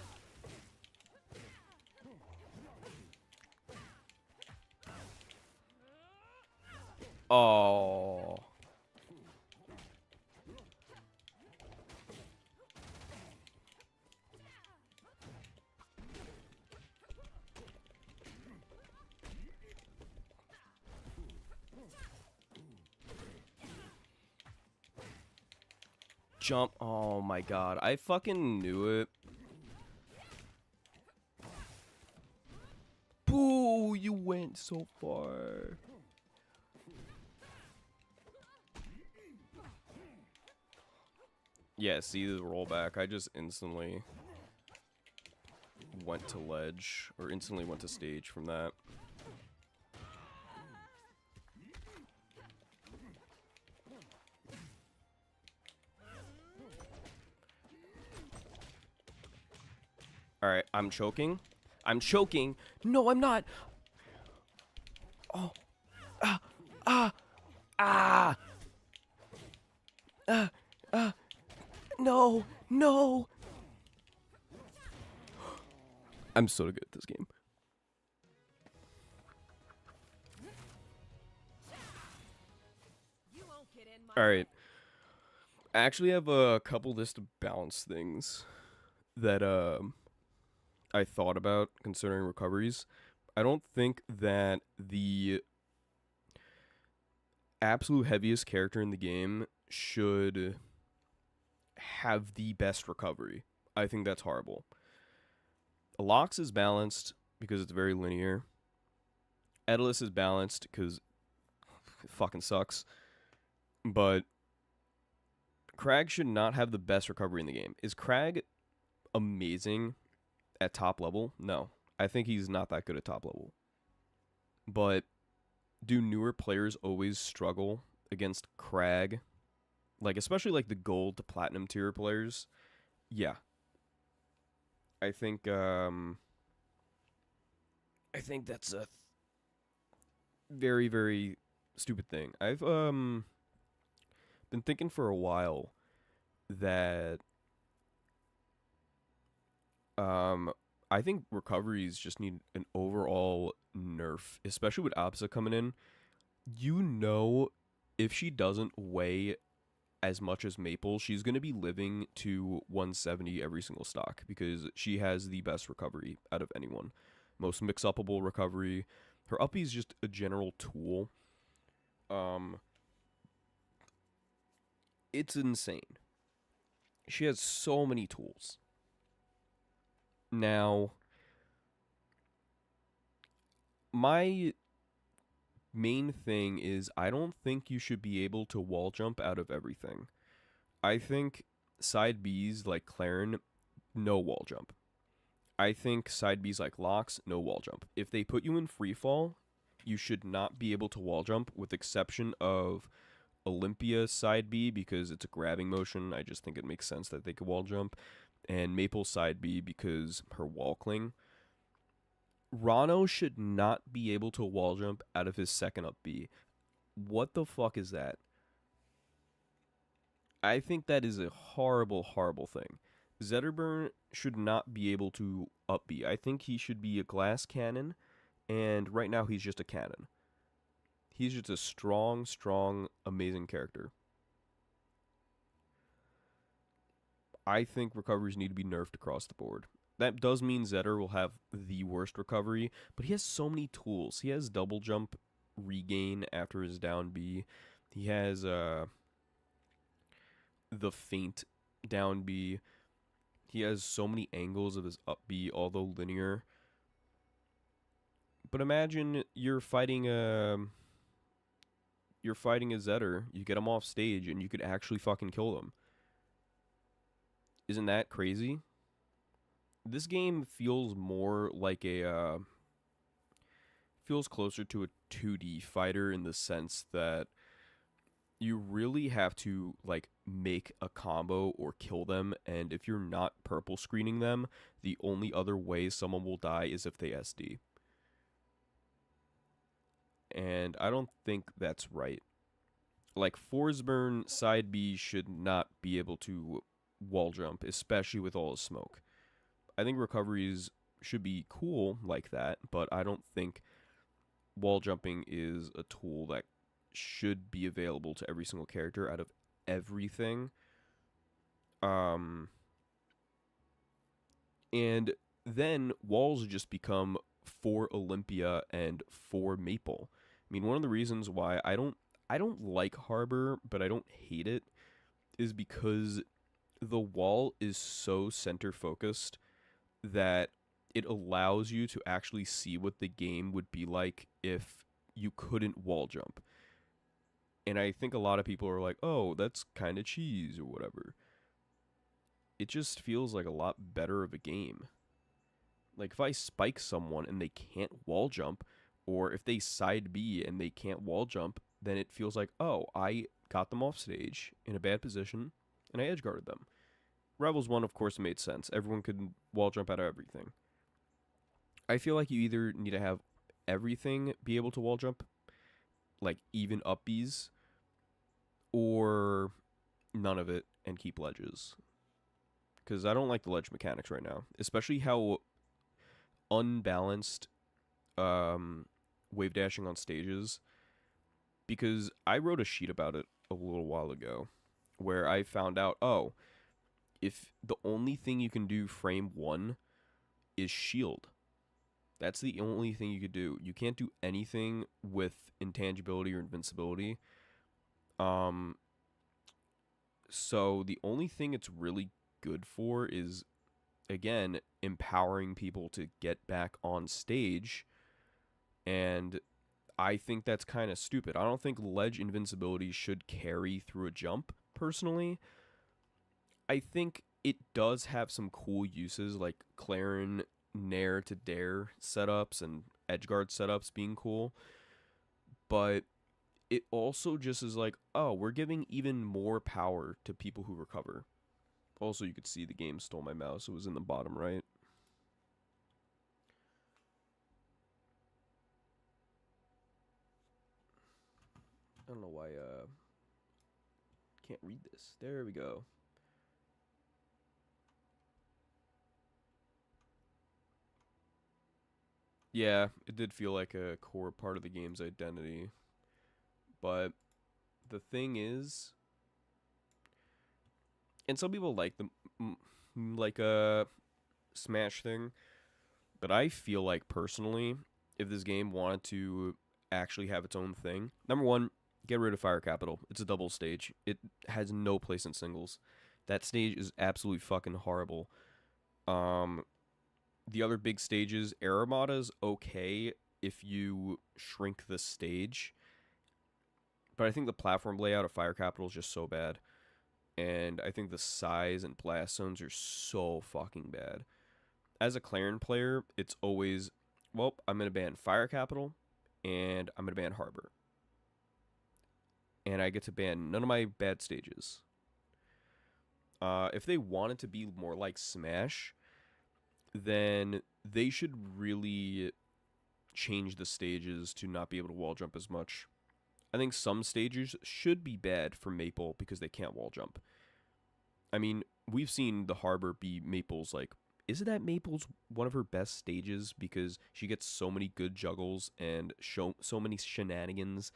[SPEAKER 1] Oh. Jump. Oh my god. I fucking knew it. Boo, you went so far. Yeah, see the rollback. I just instantly went to ledge, or instantly went to stage from that. Alright, I'm choking. I'm choking. No, I'm not. Oh. Ah. Ah. Ah. No. No. I'm so good at this game. Alright. I actually have a couple list of balance things that I thought about considering recoveries. I don't think that the absolute heaviest character in the game should have the best recovery. I think that's horrible. Alox is balanced because it's very linear. Edalus is balanced because it fucking sucks. But Crag should not have the best recovery in the game. Is Crag amazing at top level? No. I think he's not that good at top level. But do newer players always struggle against Crag? Like, especially like the gold to platinum tier players? Yeah. I think that's a very, very stupid thing. I've been thinking for a while that I think recoveries just need an overall nerf, especially with Absa coming in. You know, if she doesn't weigh as much as Maple, she's going to be living to 170 every single stock because she has the best recovery out of anyone. Most mix-upable recovery. Her uppie is just a general tool. It's insane. She has so many tools. Now, my main thing is I don't think you should be able to wall jump out of everything. I think side Bs like Clairen, no wall jump. I think side Bs like Locks, no wall jump. If they put you in free fall, you should not be able to wall jump, with exception of Olympia side B because it's a grabbing motion. I just think it makes sense that they could wall jump. And Maple side B because her wall cling. Rano should not be able to wall jump out of his second up B. What the fuck is that? I think that is a horrible, horrible thing. Zetterburn should not be able to up B. I think he should be a glass cannon, and right now he's just a cannon. He's just a strong, strong, amazing character. I think recoveries need to be nerfed across the board. That does mean Zetter will have the worst recovery, but he has so many tools. He has double jump regain after his down B. He has the feint down B. He has so many angles of his up B, although linear. But imagine you're fighting a Zetter, you get him off stage, and you could actually fucking kill them. Isn't that crazy? This game feels more like feels closer to a 2D fighter in the sense that you really have to like make a combo or kill them, and if you're not purple screening them, the only other way someone will die is if they SD. And I don't think that's right. Like Forsburn side B should not be able to wall jump, especially with all his smoke. I think recoveries should be cool like that, but I don't think wall jumping is a tool that should be available to every single character out of everything. And then walls just become for Olympia and for Maple. I mean, one of the reasons why I don't like Harbor, but I don't hate it, is because the wall is so center focused that it allows you to actually see what the game would be like if you couldn't wall jump. And I think a lot of people are like, oh, that's kind of cheese or whatever. It just feels like a lot better of a game. Like if I spike someone and they can't wall jump, or if they side B and they can't wall jump, then it feels like, oh, I got them off stage in a bad position and I edge guarded them. Rebels 1, of course, made sense. Everyone could wall jump out of everything. I feel like you either need to have everything be able to wall jump, like even up Bs, or none of it and keep ledges. Because I don't like the ledge mechanics right now, especially how unbalanced wave dashing on stages. Because I wrote a sheet about it a little while ago where I found out, oh, if the only thing you can do frame 1 is shield, that's the only thing you could do. You can't do anything with intangibility or invincibility. So the only thing it's really good for is, again, empowering people to get back on stage. And I think that's kind of stupid. I don't think ledge invincibility should carry through a jump, personally. I think it does have some cool uses, like Clairen Nair to Dare setups and edgeguard setups being cool. But it also just is like, oh, we're giving even more power to people who recover. Also, you could see the game stole my mouse. It was in the bottom right. I don't know why can't read this. There we go. Yeah, it did feel like a core part of the game's identity. But the thing is, and some people like the like a Smash thing, but I feel like personally, if this game wanted to actually have its own thing, number one, get rid of Fire Capital. It's a double stage. It has no place in singles. That stage is absolutely fucking horrible. The other big stages, Aramada's okay if you shrink the stage. But I think the platform layout of Fire Capital is just so bad. And I think the size and blast zones are so fucking bad. As a Clairen player, it's always, well, I'm going to ban Fire Capital and I'm going to ban Harbor. And I get to ban none of my bad stages. If they wanted to be more like Smash, then they should really change the stages to not be able to wall jump as much. I think some stages should be bad for Maple because they can't wall jump. I mean, we've seen the Harbor be Maple's, like, isn't that Maple's one of her best stages because she gets so many good juggles and so many shenanigans,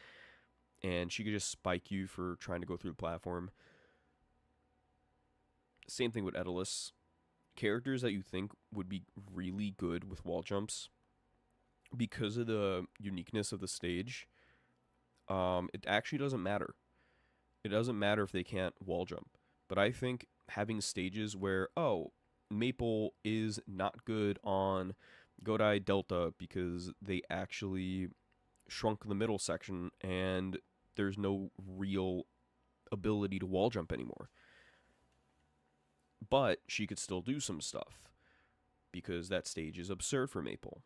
[SPEAKER 1] and she could just spike you for trying to go through the platform. Same thing with Edalus. Characters that you think would be really good with wall jumps, because of the uniqueness of the stage, it actually doesn't matter. It doesn't matter if they can't wall jump. But I think having stages where, oh, Maple is not good on Godai Delta because they actually shrunk the middle section and there's no real ability to wall jump anymore. But she could still do some stuff because that stage is absurd for Maple.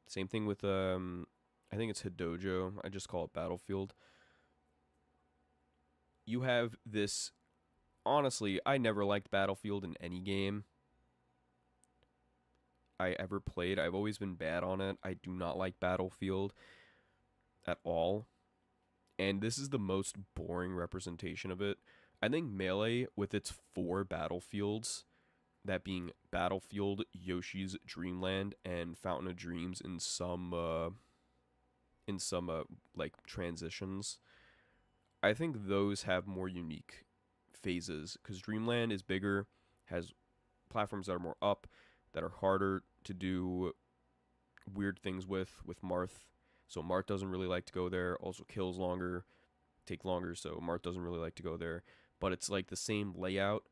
[SPEAKER 1] Same thing with, I think it's Hidojo. I just call it Battlefield. You have this. Honestly, I never liked Battlefield in any game I ever played. I've always been bad on it. I do not like Battlefield at all. And this is the most boring representation of it. I think Melee, with its 4 battlefields, that being Battlefield, Yoshi's Dreamland, and Fountain of Dreams in some like transitions, I think those have more unique phases because Dreamland is bigger, has platforms that are more up, that are harder to do weird things with Marth. So Marth doesn't really like to go there. Also kills longer, take longer, so Marth doesn't really like to go there. But it's like the same layout.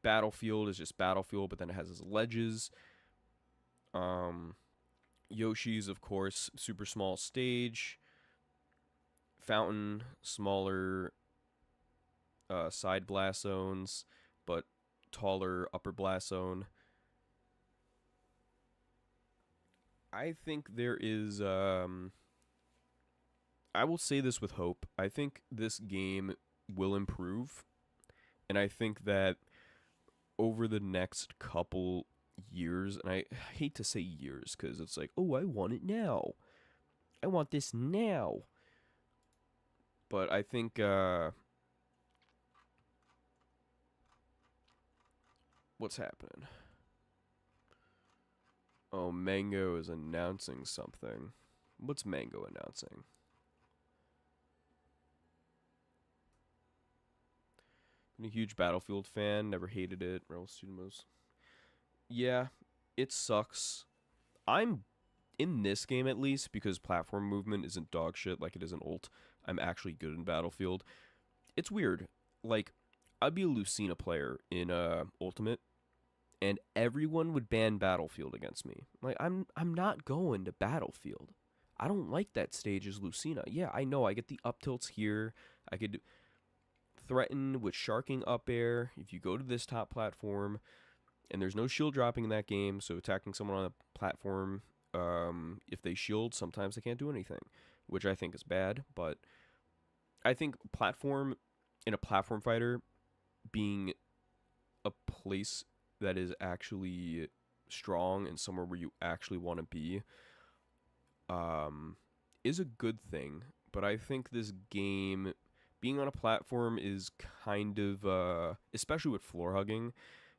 [SPEAKER 1] Battlefield is just Battlefield, but then it has its ledges. Yoshi's, of course, super small stage. Fountain, smaller side blast zones, but taller upper blast zone. I think there is, I will say this with hope. I think this game will improve, and I think that over the next couple years, and I hate to say years because it's like, oh, I want it now. I want this now. But I think, what's happening? Oh, Mango is announcing something. What's Mango announcing? I'm a huge Battlefield fan. Never hated it. Rebel Studios. Yeah, it sucks. I'm in this game at least because platform movement isn't dog shit like it is in ult. I'm actually good in Battlefield. It's weird. Like, I'd be a Lucina player in Ultimate, and everyone would ban Battlefield against me. Like, I'm not going to Battlefield. I don't like that stage as Lucina. Yeah, I know. I get the up tilts here. I could threaten with sharking up air if you go to this top platform, and there's no shield dropping in that game, so attacking someone on a platform, if they shield, sometimes they can't do anything, which I think is bad. But I think platform in a platform fighter being a place that is actually strong and somewhere where you actually want to be is a good thing. But I think this game being on a platform is kind of, especially with floor hugging,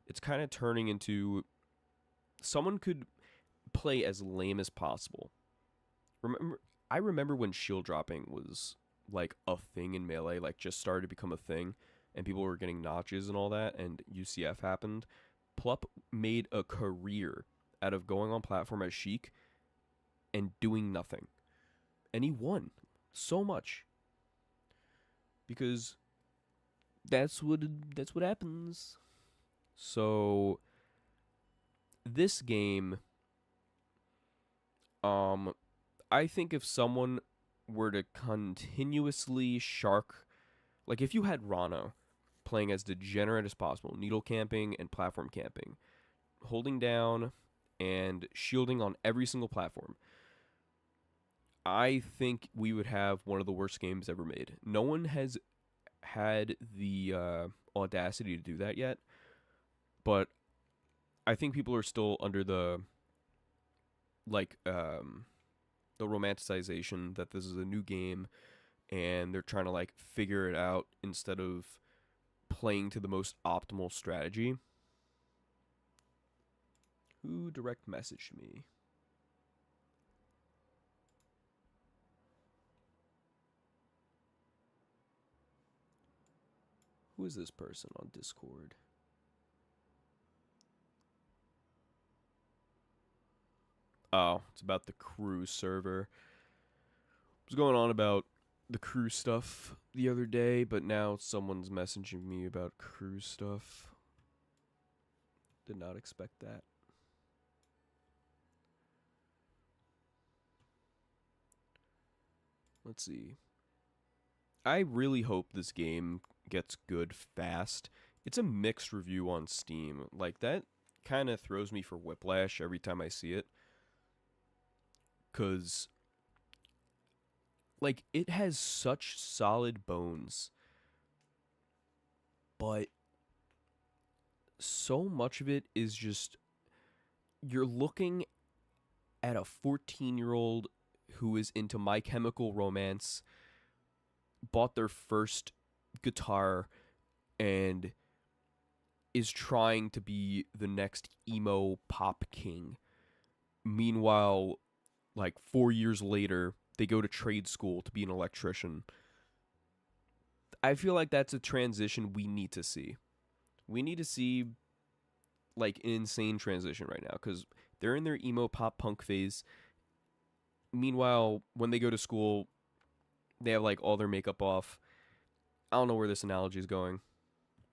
[SPEAKER 1] it's kind of turning into someone could play as lame as possible. I remember when shield dropping was like a thing in Melee, like just started to become a thing, and people were getting notches and all that, and UCF happened. Plup made a career out of going on platform as Sheik and doing nothing. And he won so much. Because that's what happens. So this game, Um, I think if someone were to continuously shark, like if you had Rano playing as degenerate as possible, needle camping and platform camping, holding down and shielding on every single platform, I think we would have one of the worst games ever made. No one has had the audacity to do that yet, but I think people are still under like the romanticization that this is a new game and they're trying to like figure it out instead of playing to the most optimal strategy. Who direct messaged me? Who is this person on Discord? Oh, it's about the crew server. I was going on about the crew stuff the other day, but now someone's messaging me about crew stuff. Did not expect that. Let's see. I really hope this game gets good fast. It's a mixed review on Steam. Like, that kind of throws me for whiplash every time I see it. Because, like, it has such solid bones. But so much of it is just, you're looking at a 14-year-old who is into My Chemical Romance, bought their first guitar, and is trying to be the next emo pop king. Meanwhile, like 4 years later, they go to trade school to be an electrician. I feel like that's a transition we need to see. We need to see like an insane transition right now because they're in their emo pop punk phase. Meanwhile, when they go to school, they have like all their makeup off. I don't know where this analogy is going,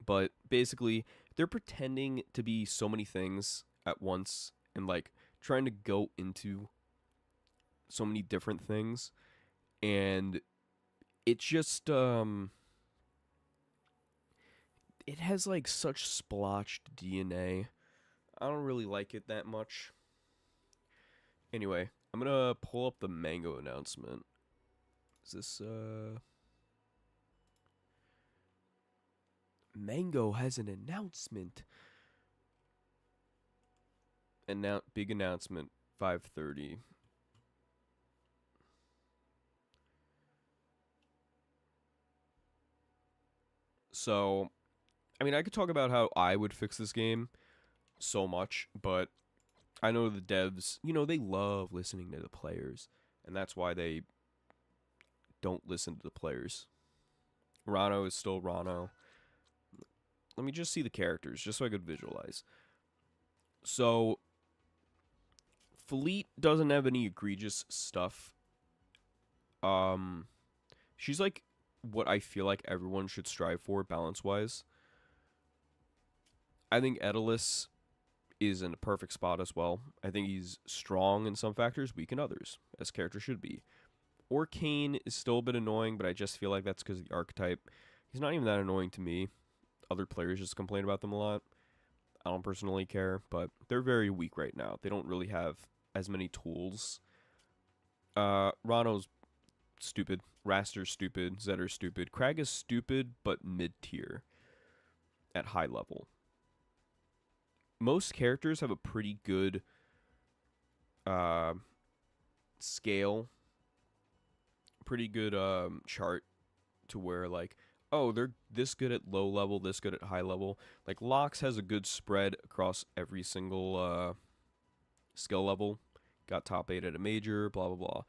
[SPEAKER 1] but basically, they're pretending to be so many things at once and like trying to go into so many different things, and it just it has like such splotched DNA. I don't really like it that much. Anyway, I'm gonna pull up the Mango announcement. Is this Mango has an announcement. And now big announcement 5:30. So, I mean, I could talk about how I would fix this game so much, but I know the devs, they love listening to the players, and that's why they don't listen to the players. Rano is still Rano. Let me just see the characters, just so I could visualize. So, Fleet doesn't have any egregious stuff. She's like what I feel like everyone should strive for balance-wise. I think Edalus is in a perfect spot as well. I think he's strong in some factors, weak in others, as character should be. Orcane is still a bit annoying, but I just feel like that's because of the archetype. He's not even that annoying to me. Other players just complain about them a lot. I don't personally care, but they're very weak right now. They don't really have as many tools. Rano's stupid. Raster's stupid. Zetter's stupid. Crag is stupid, but mid-tier at high level. Most characters have a pretty good scale, pretty good chart to where like, oh, they're this good at low level, this good at high level. Like Lox has a good spread across every single skill level. Got top 8 at a major, blah blah blah.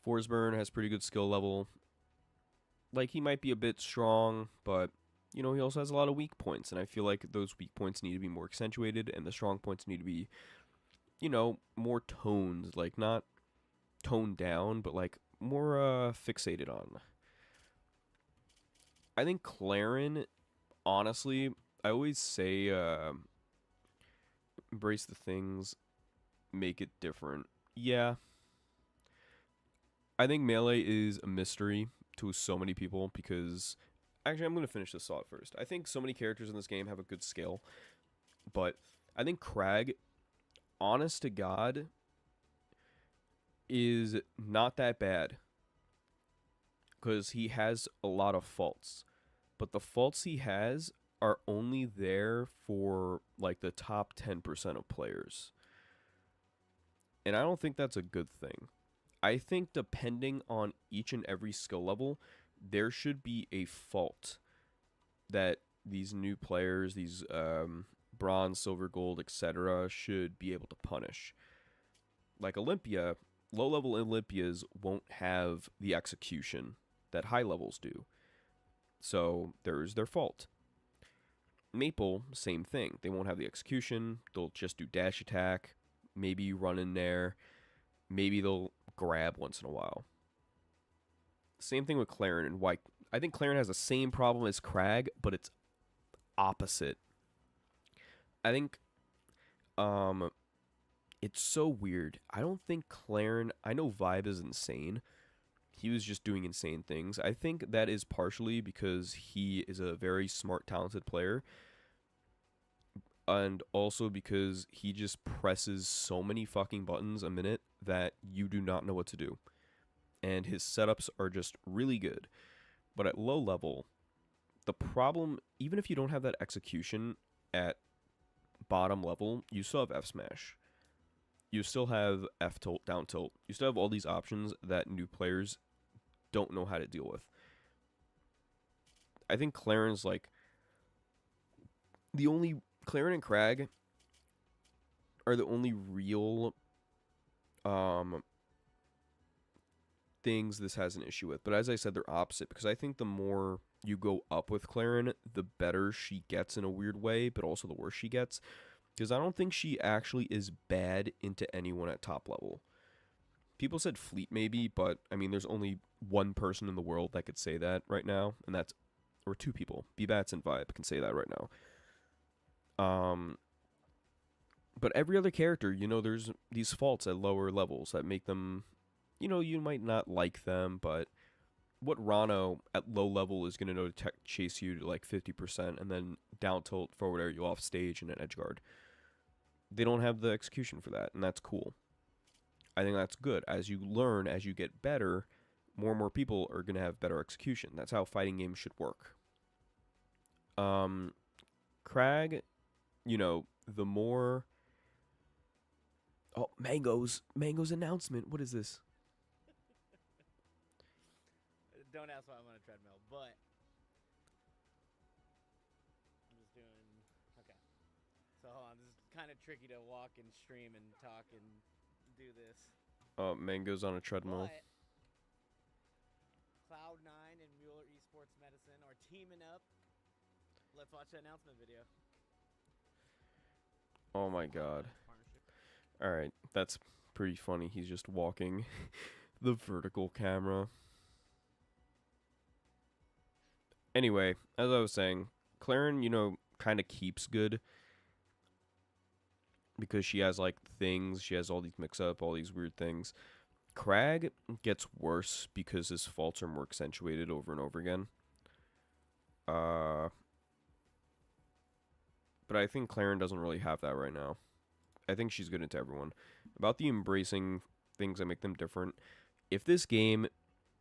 [SPEAKER 1] Forsburn has pretty good skill level. Like he might be a bit strong, but he also has a lot of weak points, and I feel like those weak points need to be more accentuated, and the strong points need to be, more toned, like not toned down, but like more fixated on. I think Clairen, honestly, I always say embrace the things, make it different. Yeah, I think melee is a mystery to so many people because actually I'm gonna finish this thought first. I think so many characters in this game have a good skill, but I think Crag, honest to God, is not that bad because he has a lot of faults, but the faults he has are only there for like the top 10% of players. And I don't think that's a good thing. I think depending on each and every skill level, there should be a fault that these new players, these bronze, silver, gold, etc., should be able to punish. Like Olympia, low level Olympias won't have the execution that high levels do. So there's their fault. Maple, same thing. They won't have the execution. They'll just do dash attack, maybe run in there, maybe they'll grab once in a while. Same thing with Clairen and why I think Clairen has the same problem as Crag, but it's opposite. I think it's so weird. I don't think Clairen, I know Vibe is insane. He was just doing insane things. I think that is partially because he is a very smart, talented player, and also because he just presses so many fucking buttons a minute that you do not know what to do. And his setups are just really good. But at low level, the problem, even if you don't have that execution at bottom level, you still have F smash. You still have F tilt, down tilt. You still have all these options that new players don't know how to deal with. I think Clairen's like the only Clairen and Crag are the only real things this has an issue with. But as I said, they're opposite because I think the more you go up with Clairen, the better she gets in a weird way, but also the worse she gets. Because I don't think she actually is bad into anyone at top level. People said Fleet maybe, but I mean, there's only one person in the world that could say that right now, and that's, or two people. B-Bats and Vibe can say that right now. But every other character, you know, there's these faults at lower levels that make them, you know, you might not like them, but what Rano at low level is going to know to chase you to like 50% and then down tilt forward air you off stage in an edge guard. They don't have the execution for that, and that's cool. I think that's good. As you learn, as you get better, more and more people are going to have better execution. That's how fighting games should work. Crag, you know, the more... Oh, Mango's announcement. What is this?
[SPEAKER 3] Don't ask why I'm on a treadmill, but I'm just doing okay. So hold on, this is kind of tricky to walk and stream and talk and do this.
[SPEAKER 1] Oh, Mango's on a treadmill.
[SPEAKER 3] But Cloud9 and Mueller Esports Medicine are teaming up. Let's watch the announcement video.
[SPEAKER 1] Oh my god. Alright, that's pretty funny. He's just walking the vertical camera. Anyway, as I was saying, Clairen, you know, kind of keeps good because she has like things, she has all these mix-up, all these weird things. Crag gets worse because his faults are more accentuated over and over again. But I think Clairen doesn't really have that right now. I think she's good into everyone. About the embracing things that make them different, if this game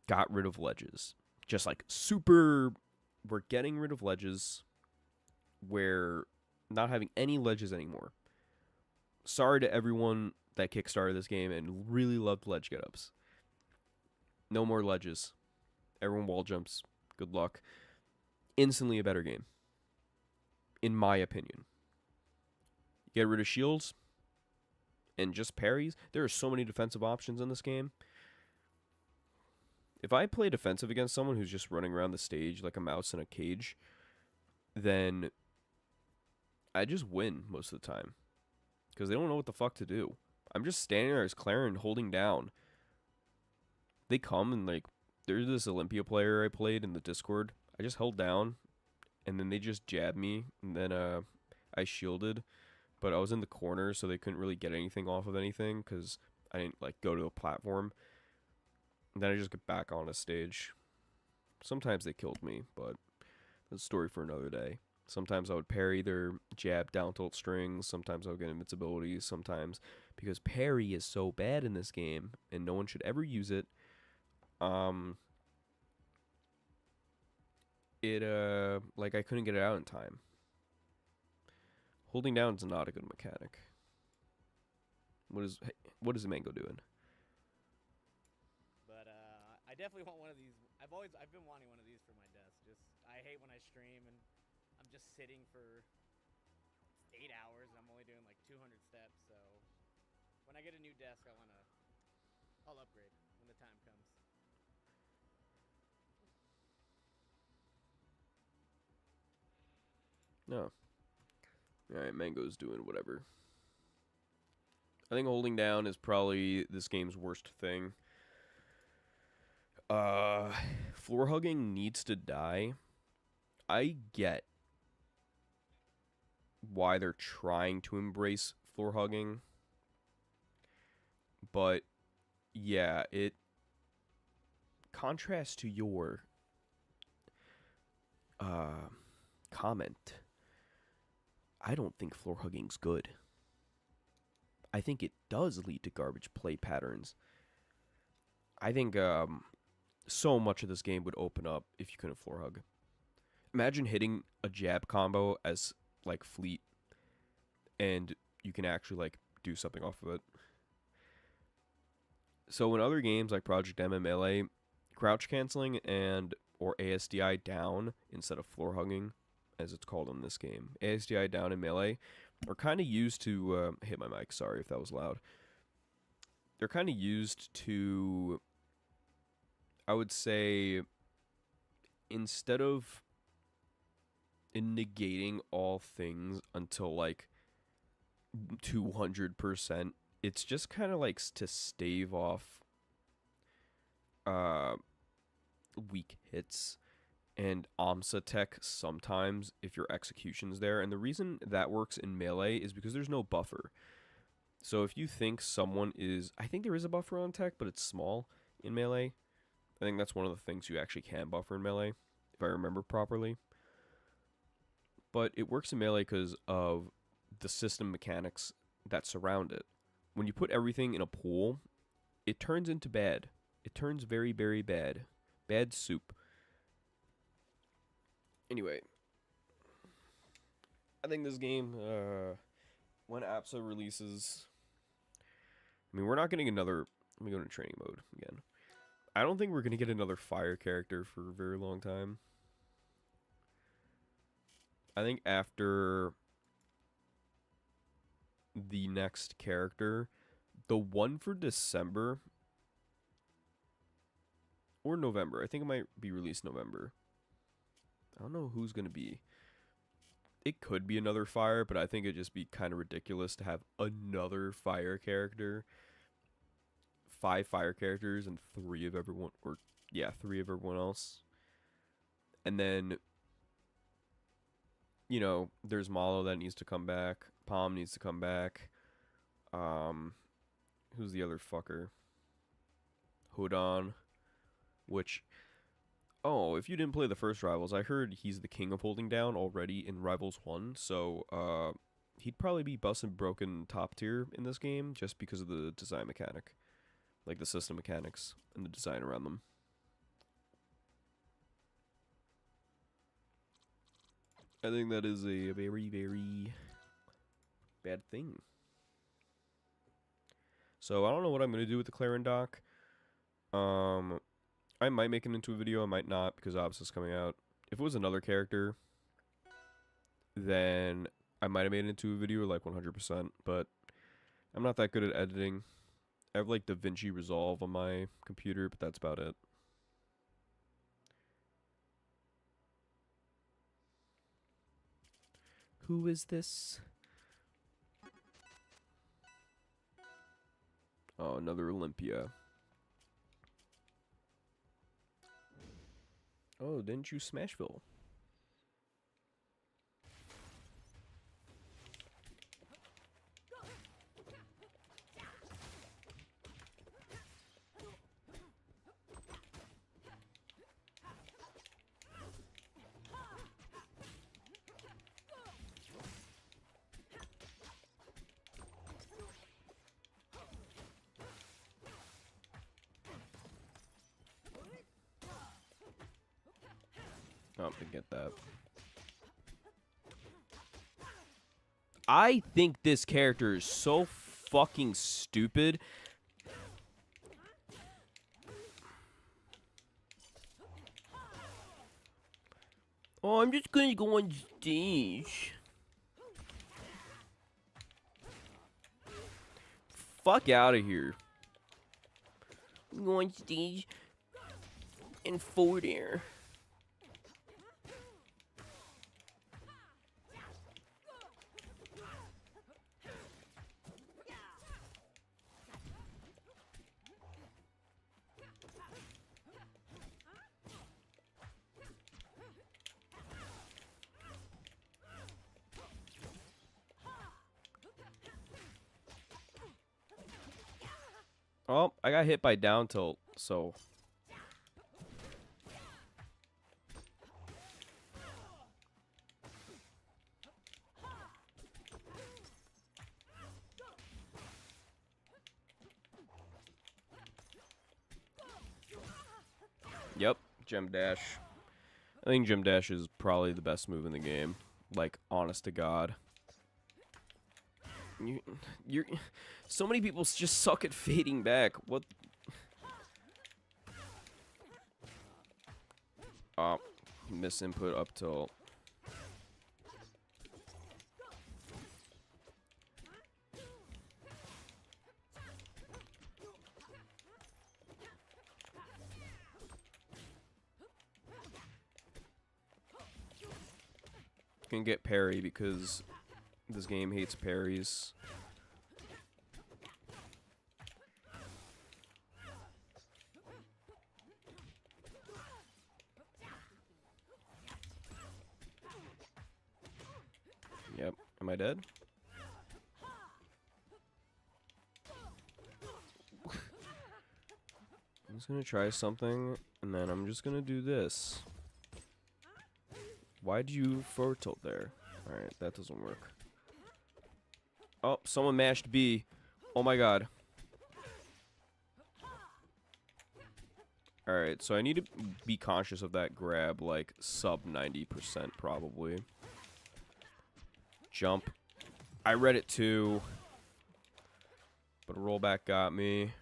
[SPEAKER 1] got rid of ledges, just like super, we're getting rid of ledges, we're not having any ledges anymore. Sorry to everyone that kickstarted this game and really loved ledge get-ups. No more ledges. Everyone wall jumps. Good luck. Instantly a better game. In my opinion. Get rid of shields and just parries. There are so many defensive options in this game. If I play defensive against someone who's just running around the stage like a mouse in a cage, then I just win most of the time. Because they don't know what the fuck to do. I'm just standing there as Clairen holding down. They come and like, there's this Olympia player I played in the Discord. I just held down, and then they just jabbed me, and then I shielded, but I was in the corner, so they couldn't really get anything off of anything, because I didn't like go to a platform. Then I just get back on a stage. Sometimes they killed me, but that's a story for another day. Sometimes I would parry their jab down tilt strings. Sometimes I would get invincibility. Sometimes, because parry is so bad in this game, and no one should ever use it, like I couldn't get it out in time. Holding down is not a good mechanic. What is the mango doing?
[SPEAKER 3] But I definitely want one of these. I've been wanting one of these for my desk. I hate when I stream and I'm just sitting for 8 hours and I'm only doing like 200 steps. So when I get a new desk, I'll upgrade when the time comes.
[SPEAKER 1] No. Alright, mango's doing whatever. I think holding down is probably this game's worst thing. Floor hugging needs to die. I get why they're trying to embrace floor hugging, but yeah, it contrasts to your comment. I don't think floor hugging's good. I think it does lead to garbage play patterns. I think so much of this game would open up if you couldn't floor hug. Imagine hitting a jab combo as like fleet, and you can actually like do something off of it. So in other games like Project M and Melee, crouch canceling and or ASDI down instead of floor hugging, as it's called in this game, ASDI down in Melee are kind of used to hit my mic. Sorry if that was loud. They're kind of used to, I would say, instead of negating all things until like 200%, it's just kind of like to stave off weak hits and AMSA tech sometimes if your execution's there. And the reason that works in Melee is because there's no buffer. So if you think someone is, I think there is a buffer on tech, but it's small in Melee. I think that's one of the things you actually can buffer in Melee, if I remember properly. But it works in Melee because of the system mechanics that surround it. When you put everything in a pool, it turns into bad. It turns very, very bad. Bad soup. Anyway, I think this game, when APSA releases, I mean, we're not getting another, let me go into training mode again. I don't think we're going to get another fire character for a very long time. I think after the next character, the one for December or November, I think it might be released November. I don't know who's going to be. It could be another fire, but I think it'd just be kind of ridiculous to have another fire character. 5 fire characters and 3 of everyone, or yeah, 3 of everyone else. And then, you know, there's Malo that needs to come back. Palm needs to come back. Who's the other fucker? Hodon, which, oh, if you didn't play the first Rivals, I heard he's the king of holding down already in Rivals 1, so he'd probably be busted broken top tier in this game just because of the design mechanic. Like the system mechanics and the design around them. I think that is a very, very bad thing. So I don't know what I'm going to do with the Clairen doc. I might make it into a video, I might not, because Obs is coming out. If it was another character, then I might have made it into a video, like 100%, but I'm not that good at editing. I have like DaVinci Resolve on my computer, but that's about it. Who is this? Oh, another Olympia. Oh, didn't you Smashville? jump and get that. I think this character is so fucking stupid. Oh, I'm just gonna go on stage. Fuck out of here. Go on stage and forward air. Oh, I got hit by down tilt, so. Yep, gem dash. I think gem dash is probably the best move in the game. Like, honest to God. You're so many people just suck at fading back. What? Oh, miss input up tilt. Can get parry because this game hates parries. Yep. Am I dead? I'm just gonna try something, and then I'm just gonna do this. Why'd you forward tilt there? Alright, that doesn't work. Oh, someone mashed B. Oh my god. Alright, so I need to be conscious of that grab, like, sub 90% probably. Jump. I read it too. But a rollback got me.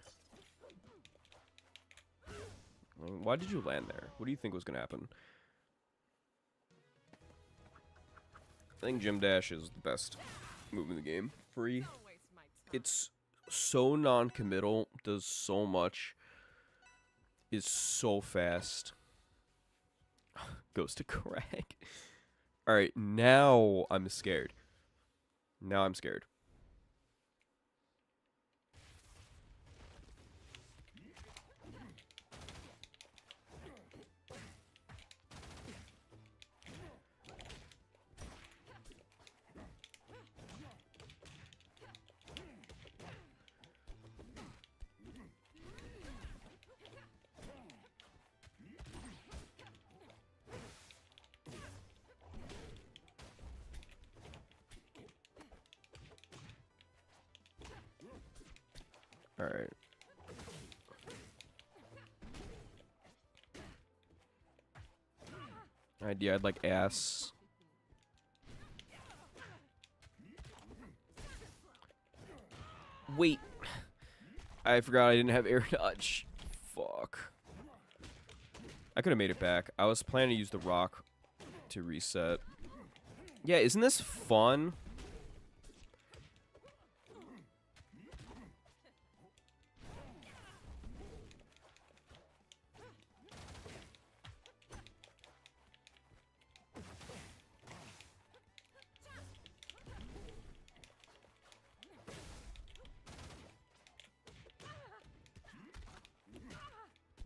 [SPEAKER 1] Why did you land there? What do you think was going to happen? I think Gym Dash is the best move in the game. Free. It's so non-committal. Does so much. Is so fast. Goes to crack. Alright, now I'm scared. Now I'm scared. Alright. Idea, I'd like ass. Wait. I forgot I didn't have air dodge. Fuck. I could have made it back. I was planning to use the rock to reset. Yeah, isn't this fun?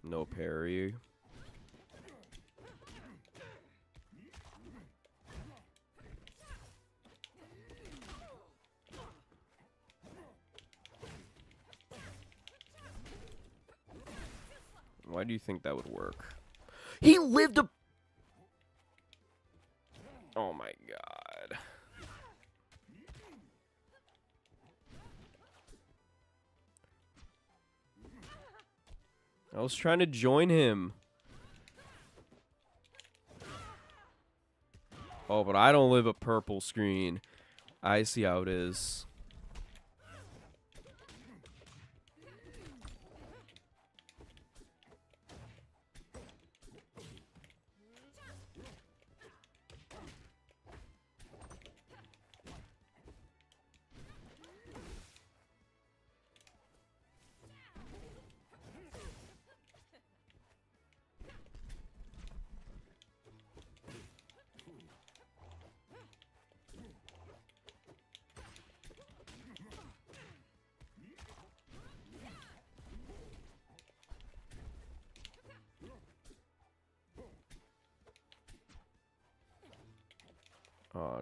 [SPEAKER 1] No parry. Why do you think that would work? He lived a... Oh my god. I was trying to join him. Oh, but I don't live a purple screen. I see how it is.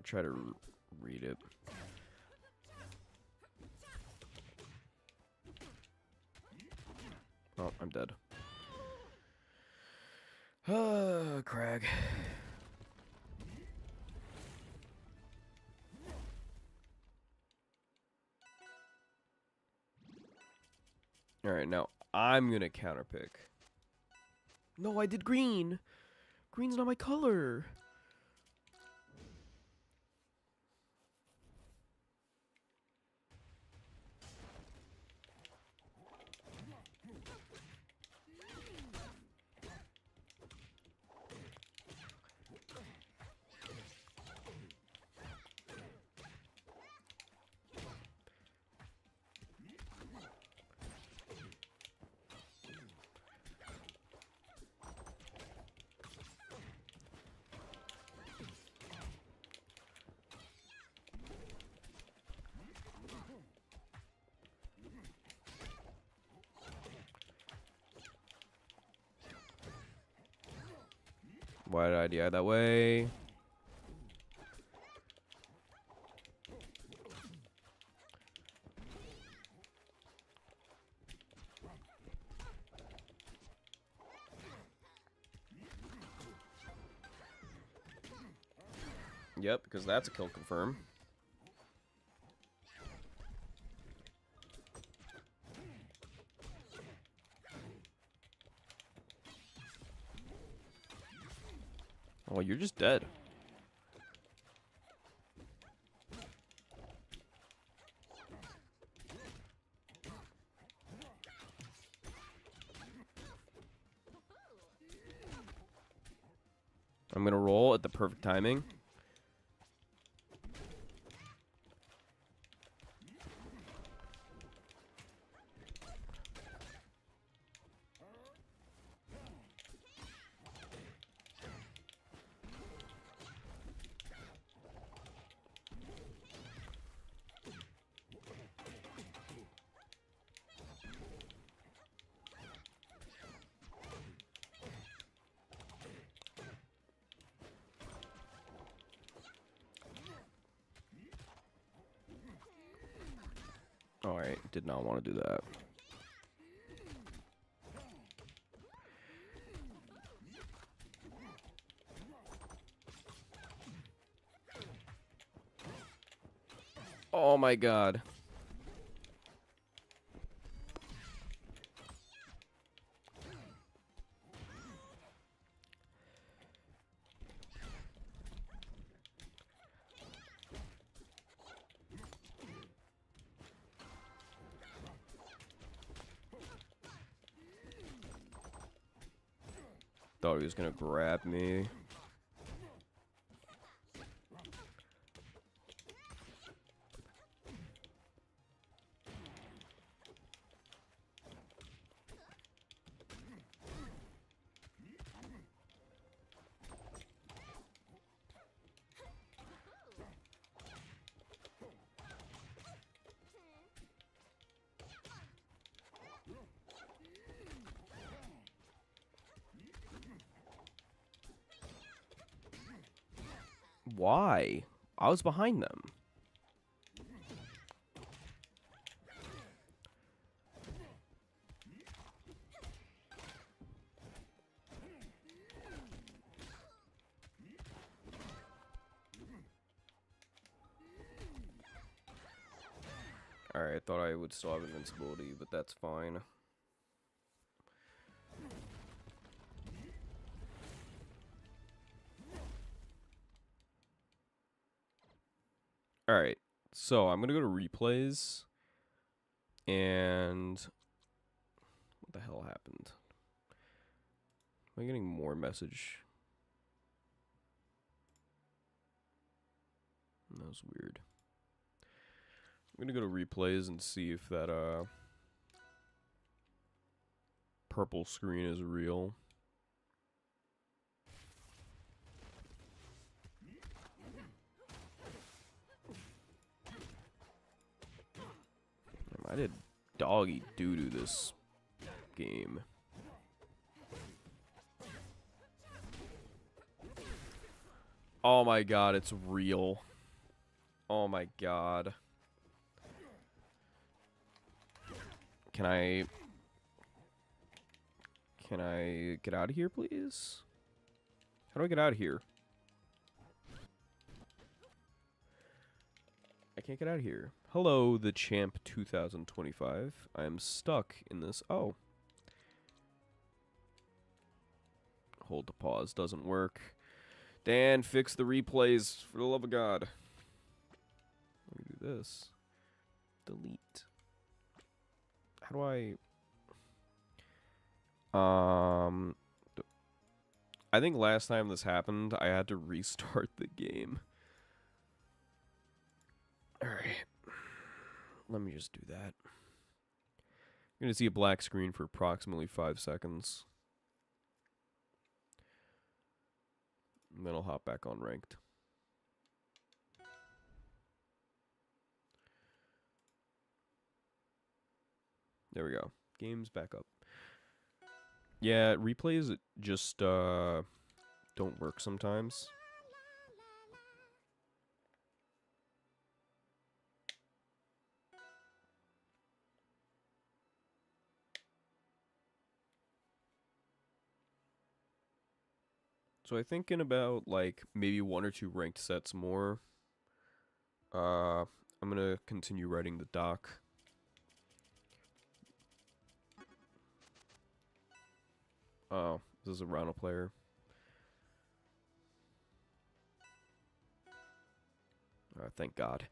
[SPEAKER 1] Try to read it. Oh, I'm dead. Crag. Alright, now I'm gonna counterpick. No, I did green! Green's not my color! Why did I DI that way? Yep, because that's a kill confirm. Oh, you're just dead. I'm gonna roll at the perfect timing. Alright, did not want to do that. Oh my god. Thought he was gonna grab me. Why? I was behind them. Alright, I thought I would still have invincibility, but that's fine. Alright, so I'm gonna go to replays. And what the hell happened? Am I getting more message? That was weird. I'm gonna go to replays and see if that purple screen is real. I did doggy doo-doo this game. Oh my god, it's real. Oh my god. Can I get out of here, please? How do I get out of here? I can't get out of here. Hello, the champ 2025. I am stuck in this. Oh. Hold to pause. Doesn't work. Dan, fix the replays, for the love of God. Let me do this. Delete. How do I... I think last time this happened, I had to restart the game. Alright. Let me just do that. I'm going to see a black screen for approximately 5 seconds. And then I'll hop back on ranked. There we go. Game's back up. Yeah, replays just don't work sometimes. So I think in about like maybe 1 or 2 ranked sets more, I'm gonna continue writing the doc. Oh, this is a Rhino player. Thank God.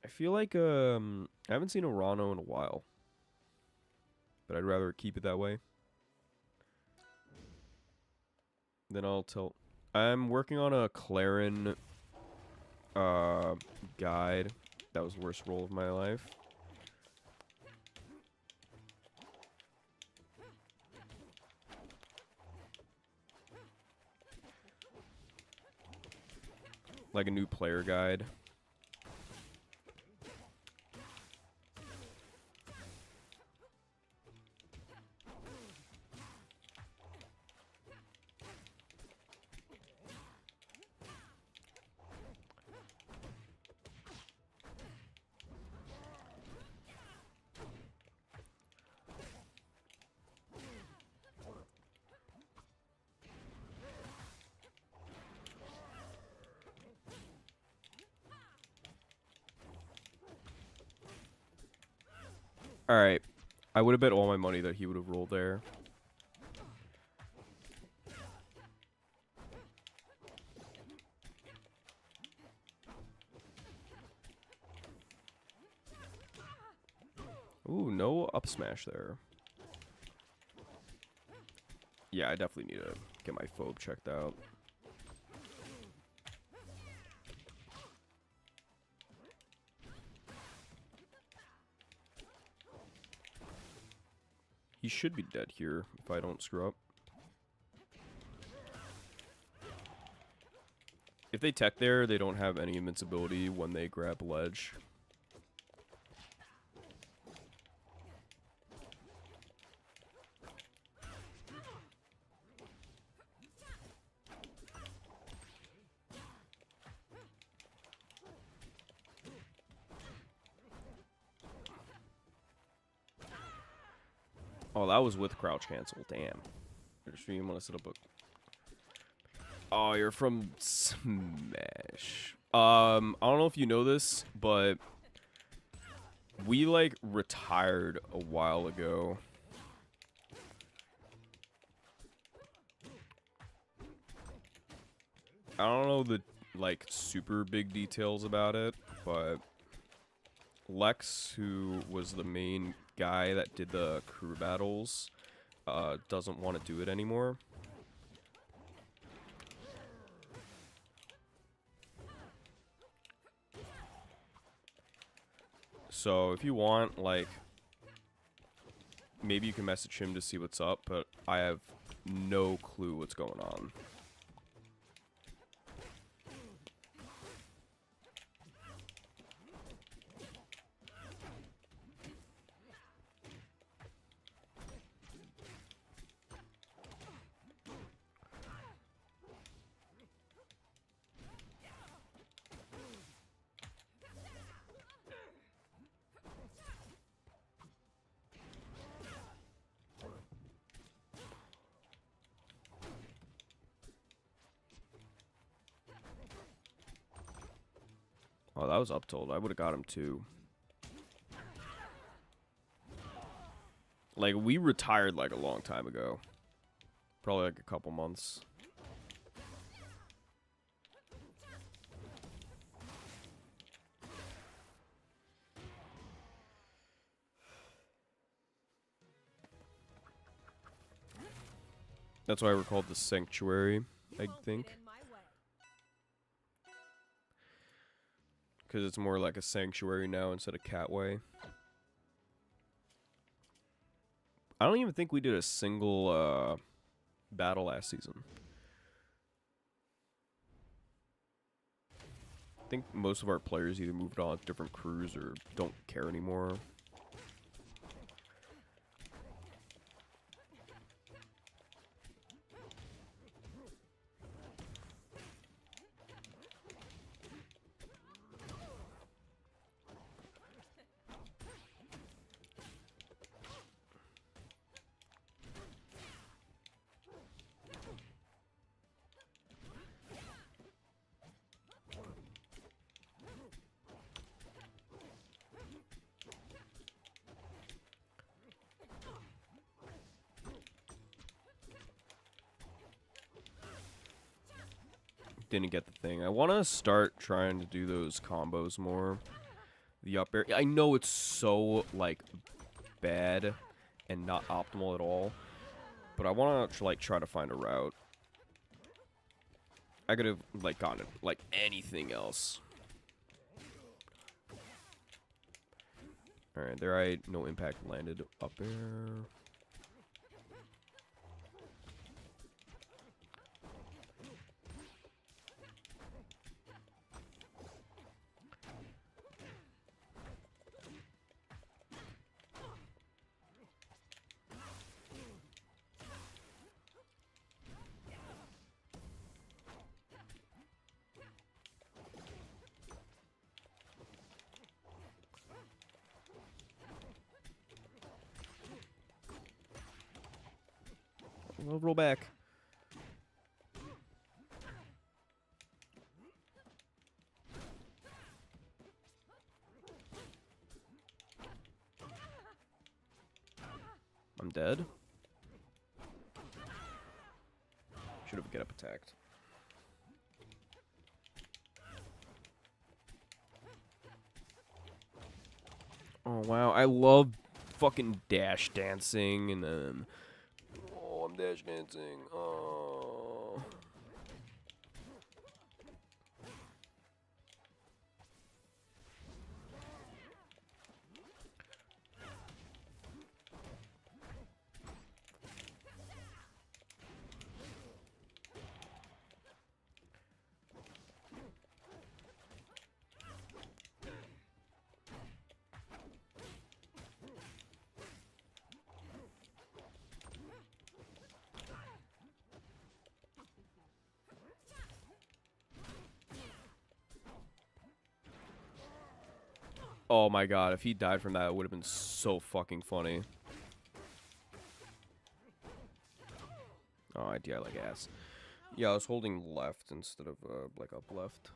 [SPEAKER 1] I feel like I haven't seen a Rhino in a while, but I'd rather keep it that way. Then I'll tell. I'm working on a Clairen guide. That was the worst roll of my life. Like a new player guide. Alright. I would have bet all my money that he would have rolled there. Ooh, no up smash there. Yeah, I definitely need to get my phobe checked out. He should be dead here if I don't screw up. If they tech there, they don't have any invincibility when they grab ledge. Oh, that was with crouch cancel. Damn. You're stream want to set up a... Oh, you're from Smash. I don't know if you know this, but we like retired a while ago. I don't know the like super big details about it, but Lex, who was the main guy that did the crew battles, doesn't want to do it anymore. So if you want, like, maybe you can message him to see what's up, but I have no clue what's going on. Oh, that was up tilt. I would have got him too. Like, we retired like a long time ago. Probably like a couple months. That's why we're called the Sanctuary, I think. Because it's more like a sanctuary now instead of Catway. I don't even think we did a single battle last season. I think most of our players either moved on to different crews or don't care anymore. Didn't get the thing. I want to start trying to do those combos more. The up air. I know it's so, like, bad and not optimal at all. But I want to, like, try to find a route. I could have, like, gotten, like, anything else. Alright, there no impact landed. Up air. We'll roll back. I'm dead. Should have get up attacked. Oh wow, I love fucking dash dancing and then oh, I'm dash dancing. Oh. Oh my god, if he died from that, it would have been so fucking funny. Oh, yeah, like ass. Yeah, I was holding left instead of, like, up left.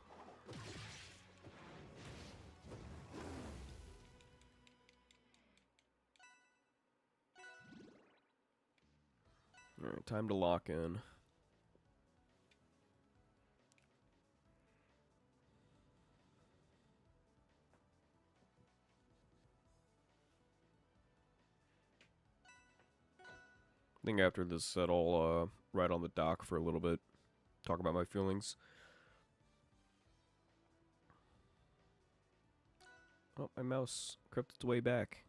[SPEAKER 1] Alright, time to lock in. I think after this set, I'll ride on the dock for a little bit, talk about my feelings. Oh, my mouse crept its way back.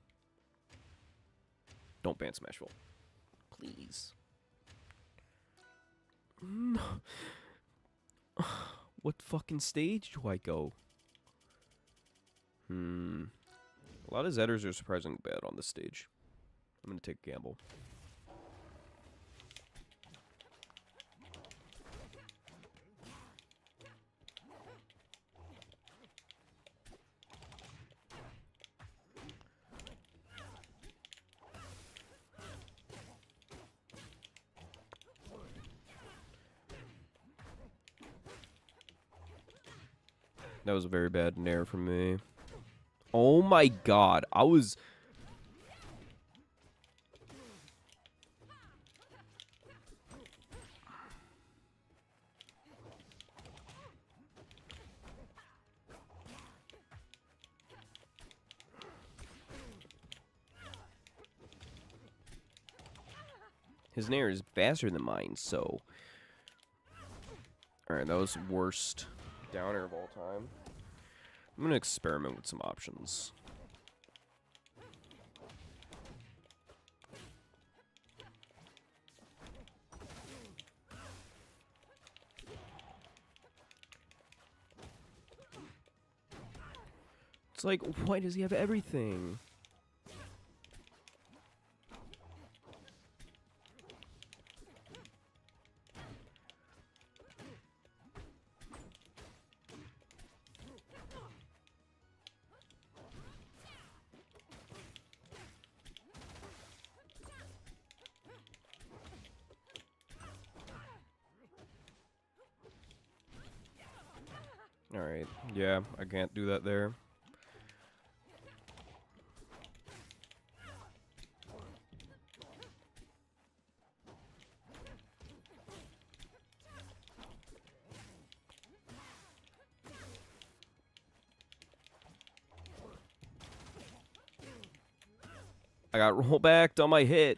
[SPEAKER 1] Don't ban Smashville. Please. No. What fucking stage do I go? A lot of Zedders are surprisingly bad on this stage. I'm gonna take a gamble. That was a very bad nair from me. Oh my god, I was... His nair is faster than mine, so... Alright, that was worst down air of all time. I'm gonna experiment with some options. It's like, why does he have everything? Alright, yeah, I can't do that there. I got rollbacked on my hit.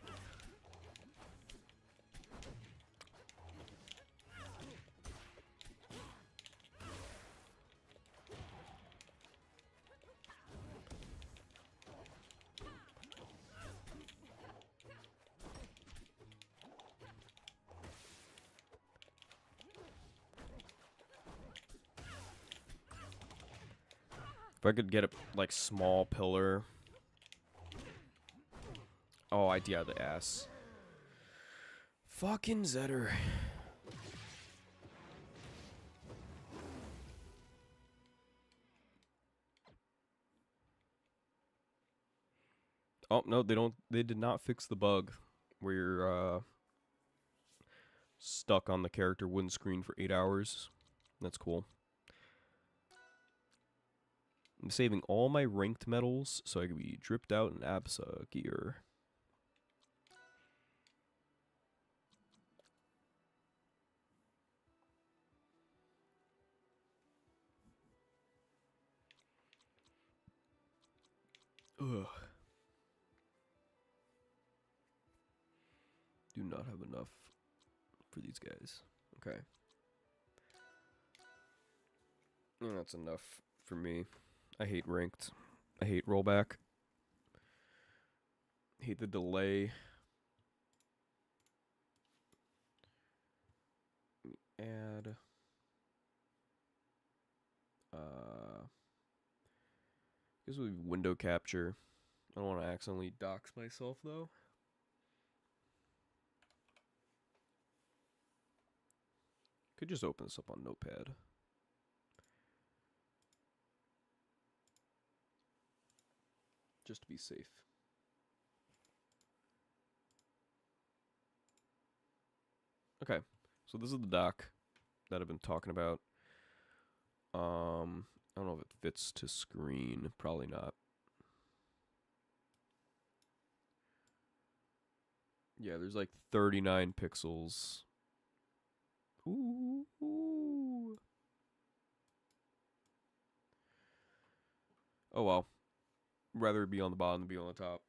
[SPEAKER 1] If I could get a, like, small pillar. Oh, idea the ass. Fucking Zedder. Oh, no, they did not fix the bug where you're, stuck on the character windscreen for 8 hours. That's cool. I'm saving all my ranked medals so I can be dripped out in ABSA gear. Ugh. Do not have enough for these guys. Okay. And that's enough for me. I hate ranked. I hate rollback. Hate the delay. Add. This would be window capture. I don't want to accidentally dox myself though. Could just open this up on Notepad. Just to be safe. Okay, so this is the dock that I've been talking about. I don't know if it fits to screen. Probably not. Yeah, there's like 39 pixels. Ooh. Oh well. Rather be on the bottom than be on the top.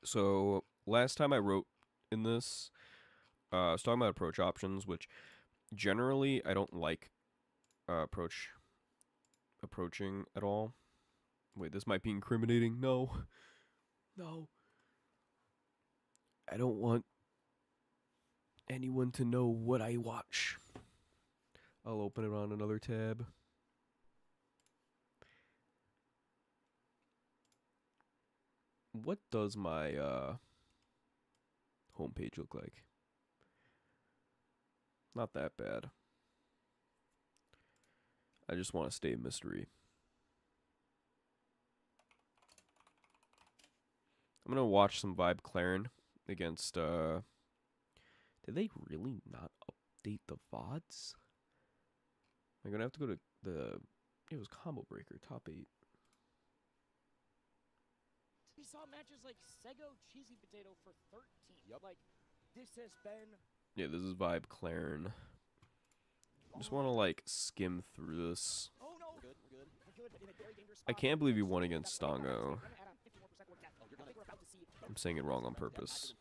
[SPEAKER 1] So last time I wrote in this, I was talking about approach options, which generally I don't like approaching at all. Wait, this might be incriminating. No. No. I don't want anyone to know what I watch. I'll open it on another tab. What does my homepage look like? Not that bad. I just want to stay a mystery. I'm gonna watch some Vibe Clairen against did they really not update the VODs? I'm gonna have to go to it was Combo Breaker, top 8.
[SPEAKER 4] We saw matches like Sego Cheesy Potato for 13. Yep. Like, this has been...
[SPEAKER 1] Yeah, this is Vibe Clairen. Just want to, like, skim through this.
[SPEAKER 4] Oh, no. We're good, we're good. We're good, but in a very dangerous
[SPEAKER 1] I
[SPEAKER 4] spot.
[SPEAKER 1] can't believe he won against Stongo.
[SPEAKER 4] I think we're about to see...
[SPEAKER 1] I'm saying it wrong on purpose.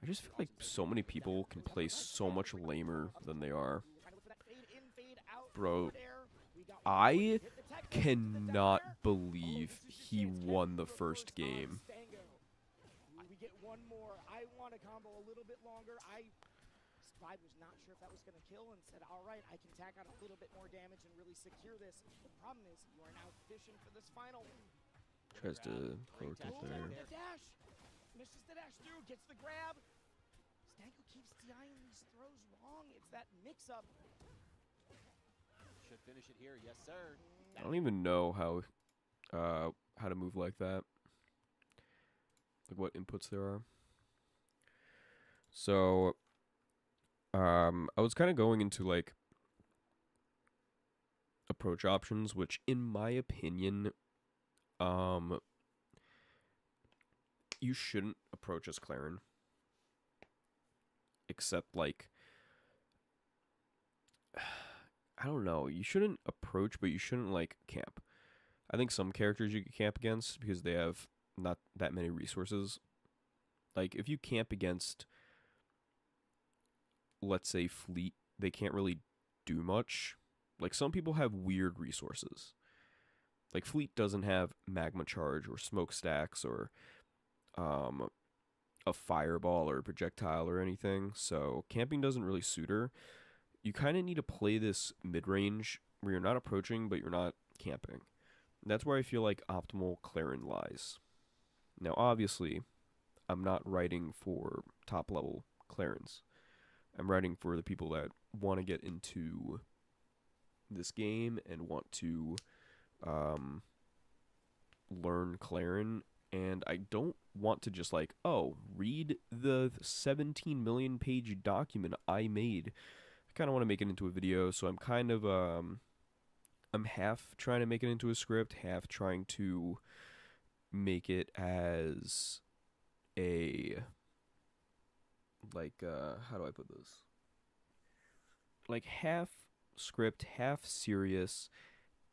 [SPEAKER 1] I just feel like so many people can play so much lamer than they are. Bro, I cannot believe he won the first game.
[SPEAKER 4] We get one more. I want a combo a little bit longer. Vibe was not sure if that was going to kill and said, all right, I can tack on a little bit more damage and really secure this. The problem is you are now fishing for this final.
[SPEAKER 1] Tries to cloak it there.
[SPEAKER 4] The dash. Misses the dash through, gets the grab. Stanko keeps DIing these throws wrong. It's that mix-up.
[SPEAKER 5] Should finish it here, yes sir.
[SPEAKER 1] I don't even know how to move like that. Like what inputs there are. So I was kind of going into like approach options, which in my opinion you shouldn't approach as Clairen. Except like I don't know, you shouldn't approach, but you shouldn't like camp. I think some characters you can camp against because they have not that many resources. Like if you camp against, let's say, Fleet, they can't really do much. Like some people have weird resources. Like Fleet doesn't have magma charge or smokestacks or a fireball or a projectile or anything. So camping doesn't really suit her. You kind of need to play this mid-range where you're not approaching, but you're not camping. That's where I feel like optimal Clairen lies. Now, obviously, I'm not writing for top-level Clairens. I'm writing for the people that want to get into this game and want to learn Clairen. And I don't want to just like, oh, read the 17 million page document I made. I kind of want to make it into a video, so I'm kind of I'm half trying to make it into a script, half trying to make it as a like how do I put this? Like half script, half serious,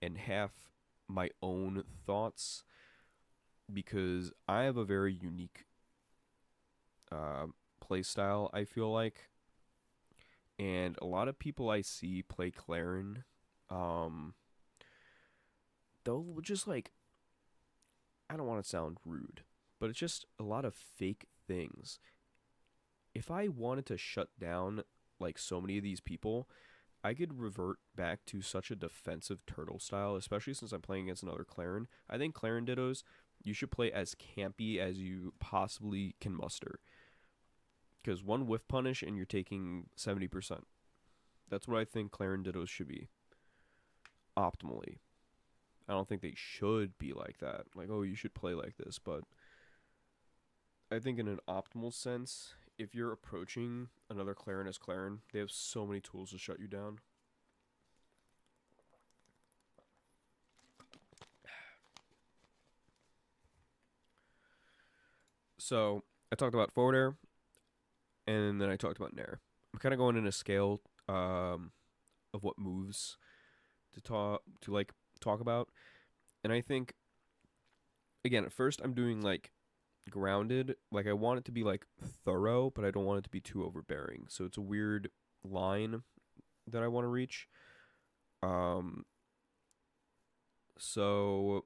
[SPEAKER 1] and half my own thoughts, because I have a very unique play style, I feel like. And a lot of people I see play Clairen, they'll just like, I don't want to sound rude, but it's just a lot of fake things. If I wanted to shut down like so many of these people, I could revert back to such a defensive turtle style, especially since I'm playing against another Clairen. I think Clairen Dittos, you should play as campy as you possibly can muster. Because one whiff punish and you're taking 70%. That's what I think Clairen Dittos should be. Optimally. I don't think they should be like that. Like, oh, you should play like this. But I think in an optimal sense, if you're approaching another Clairen as Clairen, they have so many tools to shut you down. So, I talked about forward air, and then I talked about nair. I'm kind of going in a scale of what moves to talk about. And I think, again, at first I'm doing like grounded. Like I want it to be like thorough, but I don't want it to be too overbearing. So it's a weird line that I want to reach. Um, so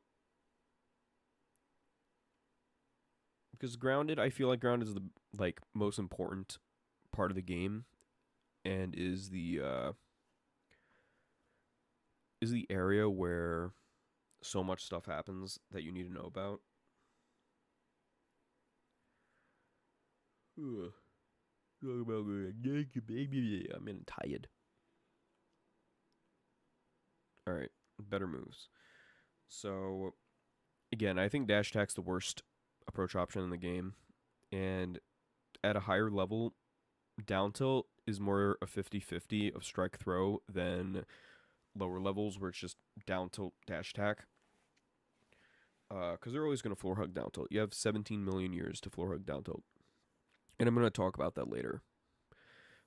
[SPEAKER 1] because grounded, I feel like grounded is the like most important part of the game, and is the area where so much stuff happens that you need to know about. Ugh. Talk about I'm in tired. All right, better moves. So again, I think dash attack's the worst approach option in the game, and at a higher level, down tilt is more a 50-50 of strike throw than lower levels where it's just down tilt dash attack. Because they're always going to floor hug down tilt. You have 17 million years to floor hug down tilt. And I'm going to talk about that later.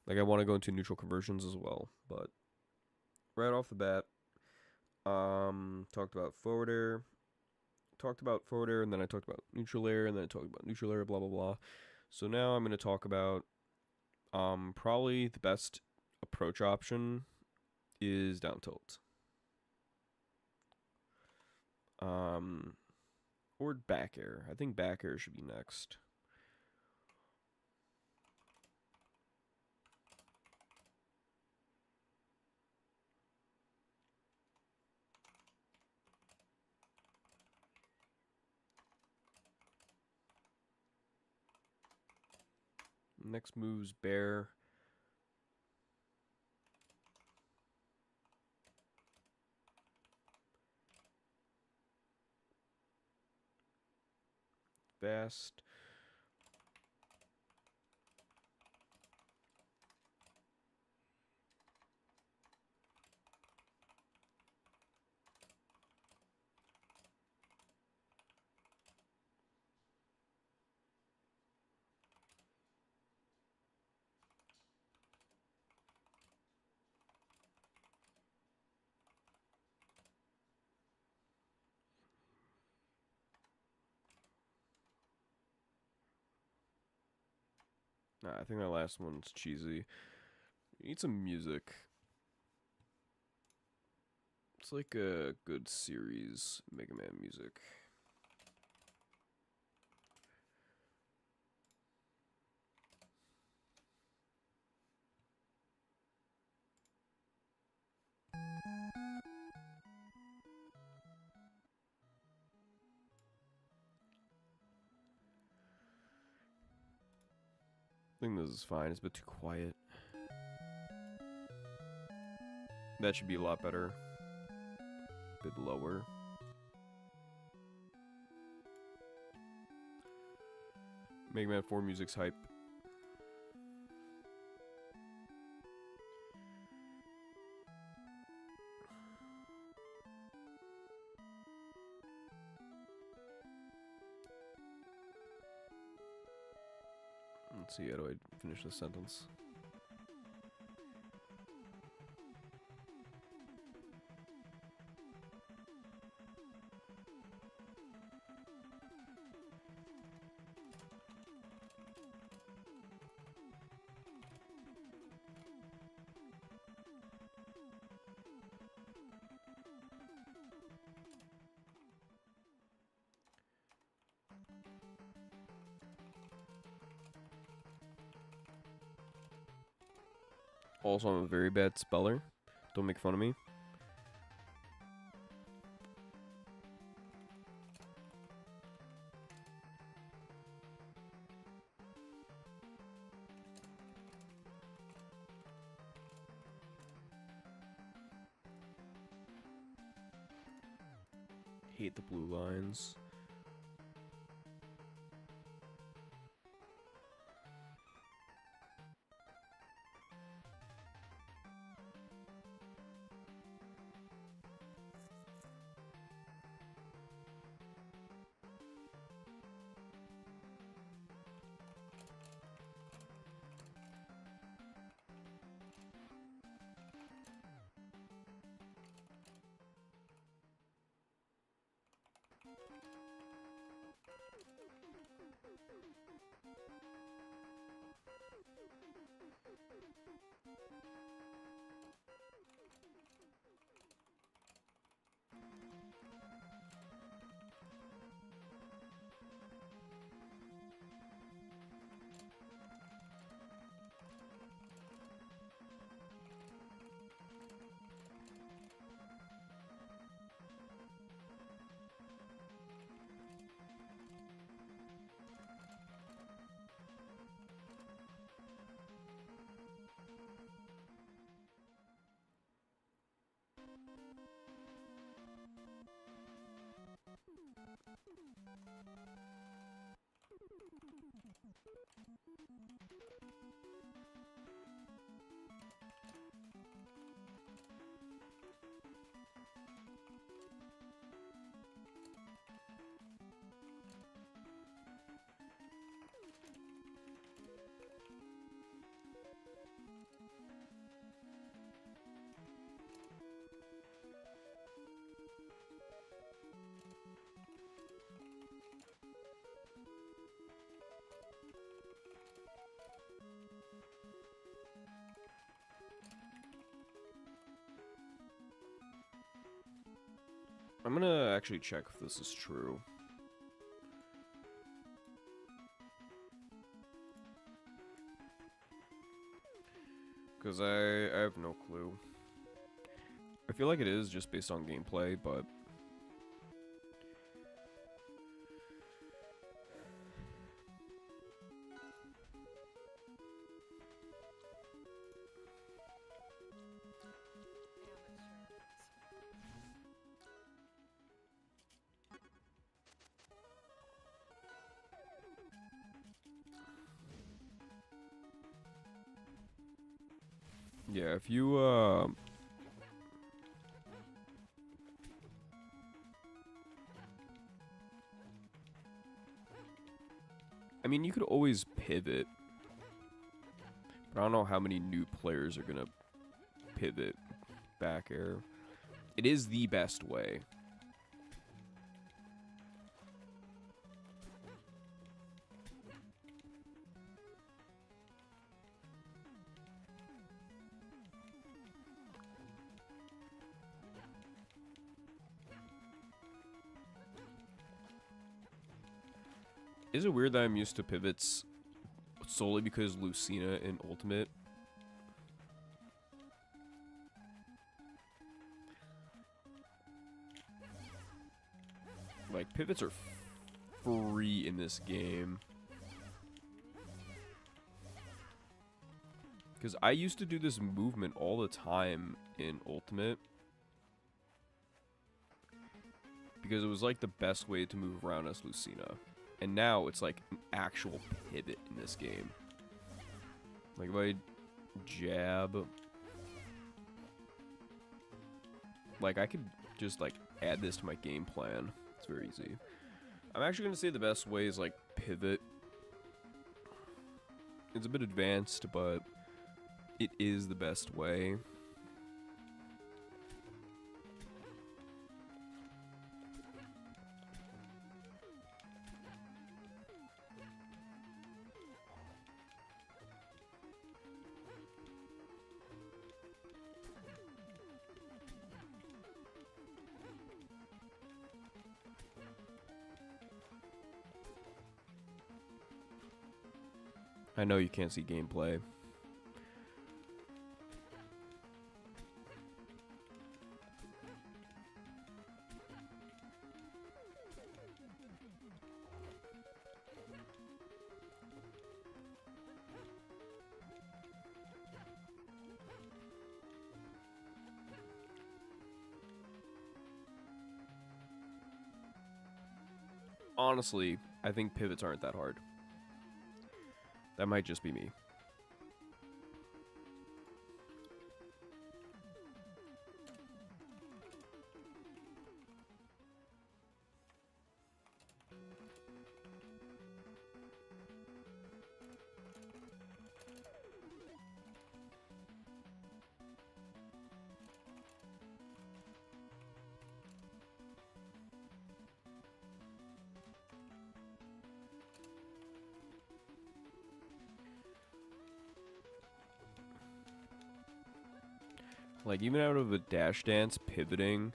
[SPEAKER 1] Like, I want to go into neutral conversions as well. But right off the bat, talked about forward air. And then I talked about neutral air, and then I talked about neutral air, blah, blah, blah. So now I'm going to talk about probably the best approach option is down tilt. Or back air. I think back air should be next. Next move's bear. Fast. Nah, I think that last one's cheesy. Need some music. It's like a good series, Mega Man music. I think this is fine. It's a bit too quiet. That should be a lot better. A bit lower. Mega Man 4 music's hype. Let's see, how do I finish this sentence? Also, I'm a very bad speller. Don't make fun of me. Hate the blue lines. I'm gonna actually check if this is true. Because I have no clue. I feel like it is just based on gameplay, but... Yeah, if you, I mean, you could always pivot. But I don't know how many new players are gonna pivot back air. It is the best way. Is it weird that I'm used to pivots solely because Lucina in Ultimate? Like, pivots are free in this game. Because I used to do this movement all the time in Ultimate. Because it was like the best way to move around as Lucina. And now it's like an actual pivot in this game. Like if I jab, like I could just like add this to my game plan. It's very easy. I'm actually gonna say the best way is like pivot. It's a bit advanced, but it is the best way. I know you can't see gameplay. Honestly, I think pivots aren't that hard. That might just be me. Like, even out of a dash dance, pivoting.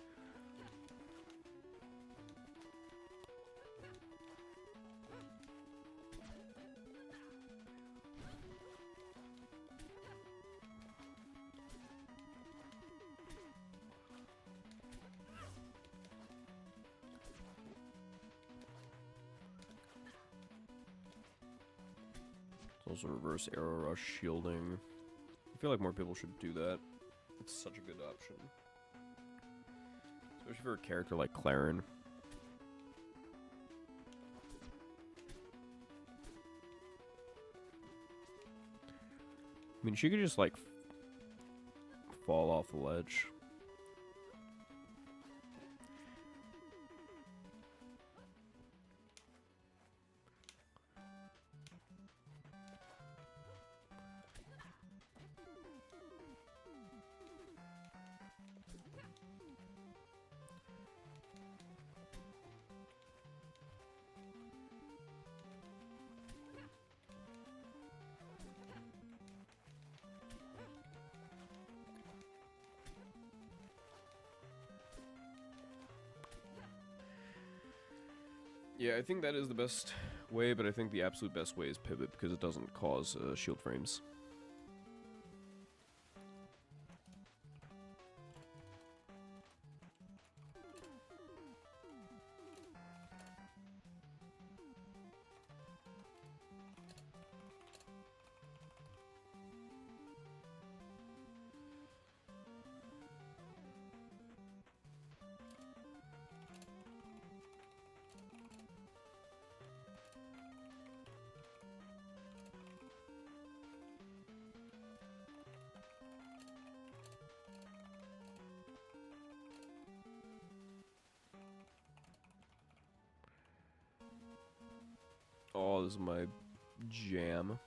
[SPEAKER 1] There's also reverse arrow rush shielding. I feel like more people should do that. It's such a good option. Especially for a character like Clairen. mean, she could just, like, fall off the ledge. Yeah, I think that is the best way, but I think the absolute best way is pivot because it doesn't cause shield frames. Oh, this is my jam.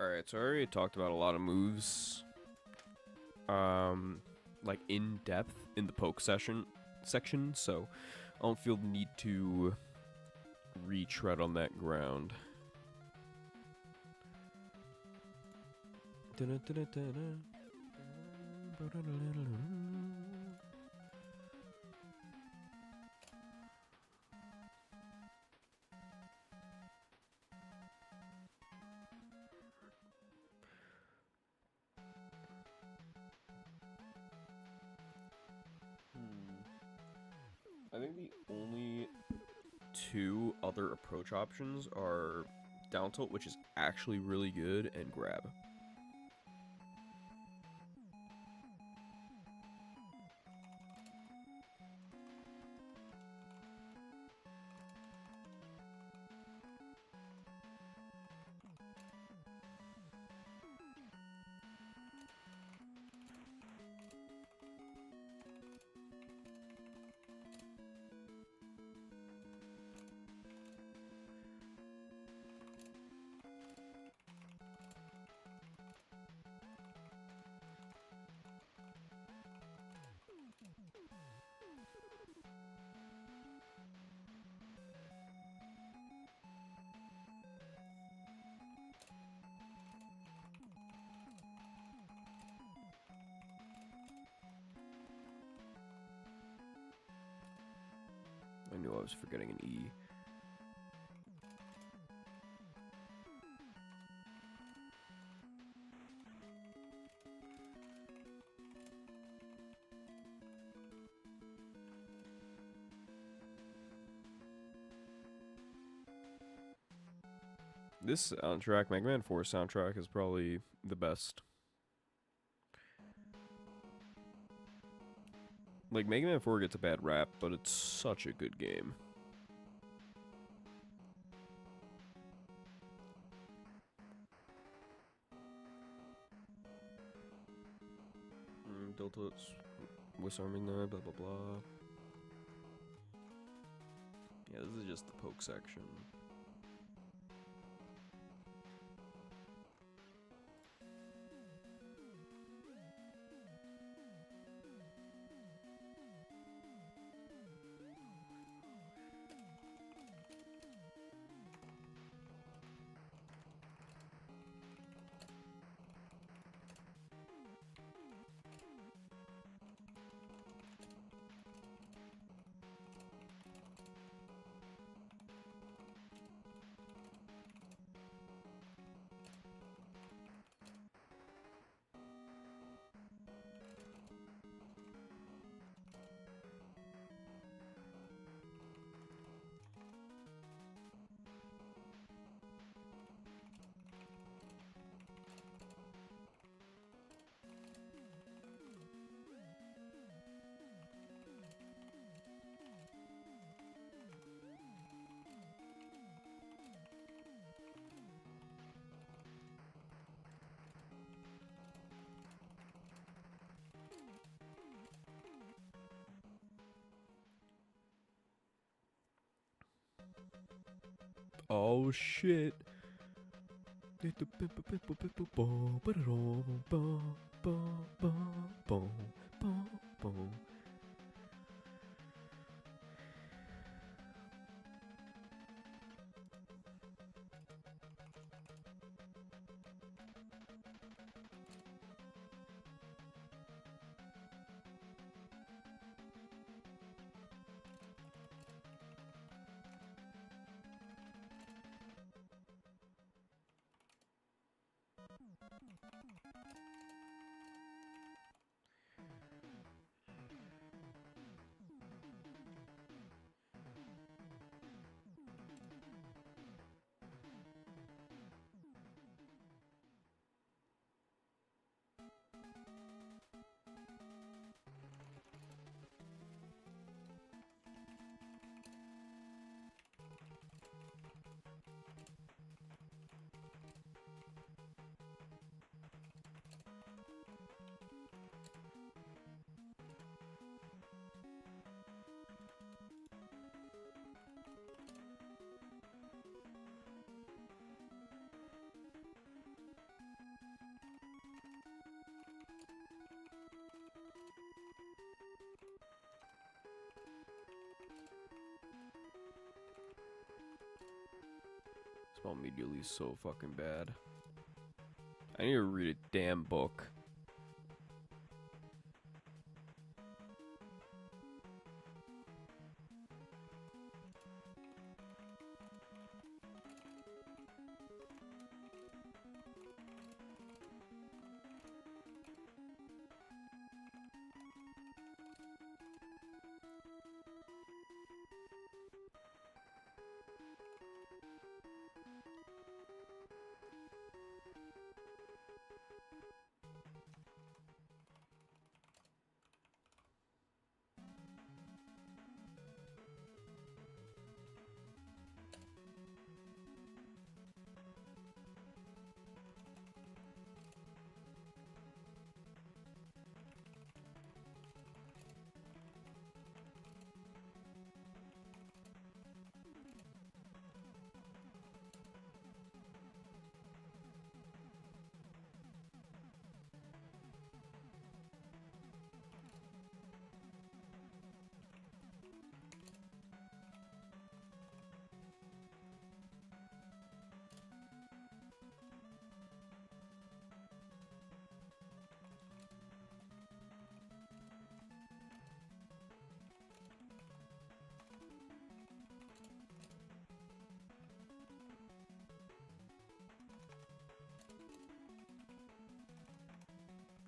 [SPEAKER 1] Alright, so I already talked about a lot of moves, like in depth in the poke section, so I don't feel the need to retread on that ground. I think the only two other approach options are down tilt, which is actually really good, and grab. I knew I was forgetting an E. This soundtrack, Mega Man 4 soundtrack, is probably the best. Like, Mega Man 4 gets a bad rap, but it's such a good game. Delta's Wisarming there, blah blah blah. Yeah, this is just the poke section. Oh shit. Smell immediately so fucking bad. I need to read a damn book.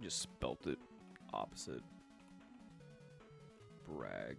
[SPEAKER 1] Just spelt it opposite. Brag.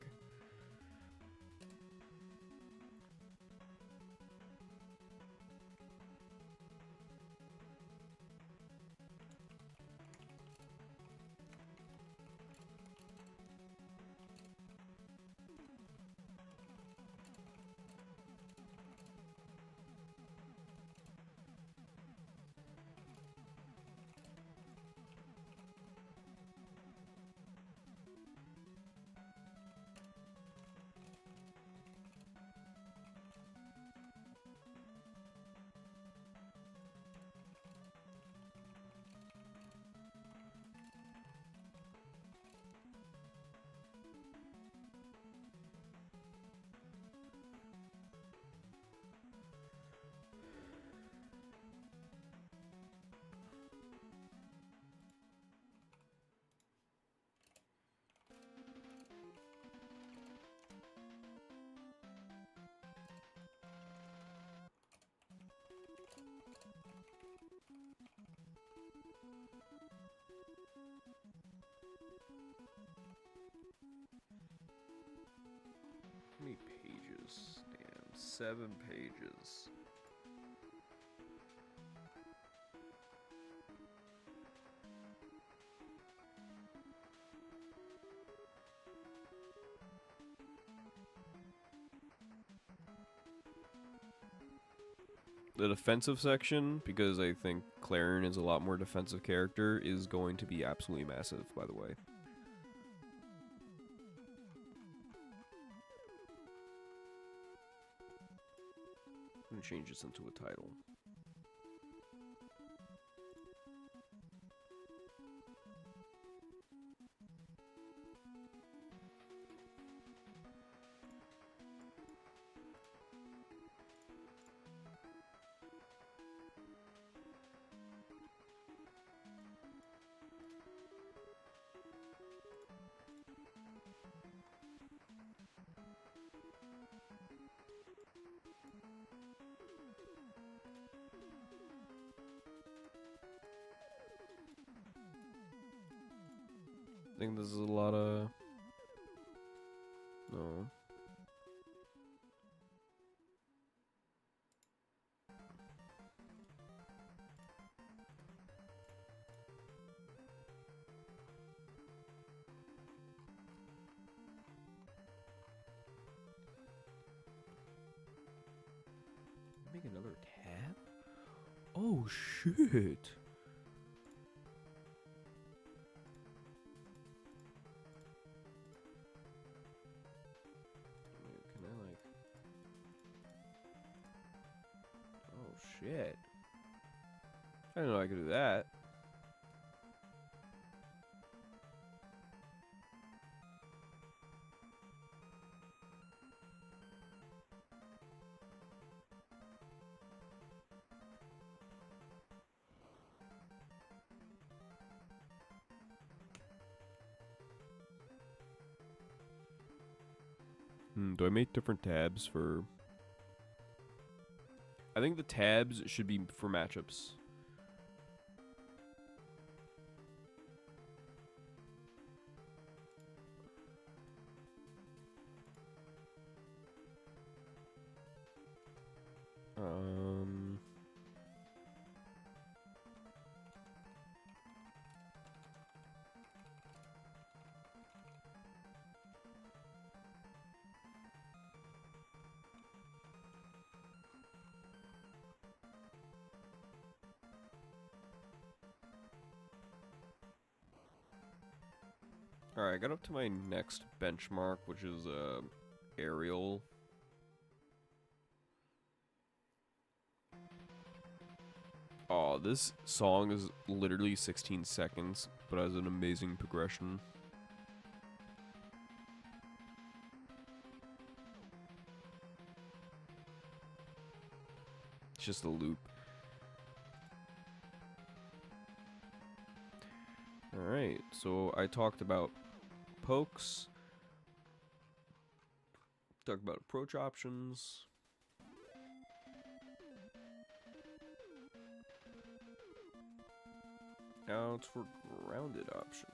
[SPEAKER 1] How many pages? Damn, 7 pages. The defensive section, because I think Clairen is a lot more defensive character, is going to be absolutely massive, by the way. and change this into a title. I think this is a lot of... No. Make another tab? Oh, shit. Can I, like... Oh, shit. I didn't know I could do that. Do I make different tabs for... I think the tabs should be for matchups. Alright, I got up to my next benchmark, which is aerial. Oh, this song is literally 16 seconds, but has an amazing progression. It's just a loop. Alright, so I talked about pokes, talked about approach options. Now it's for grounded options.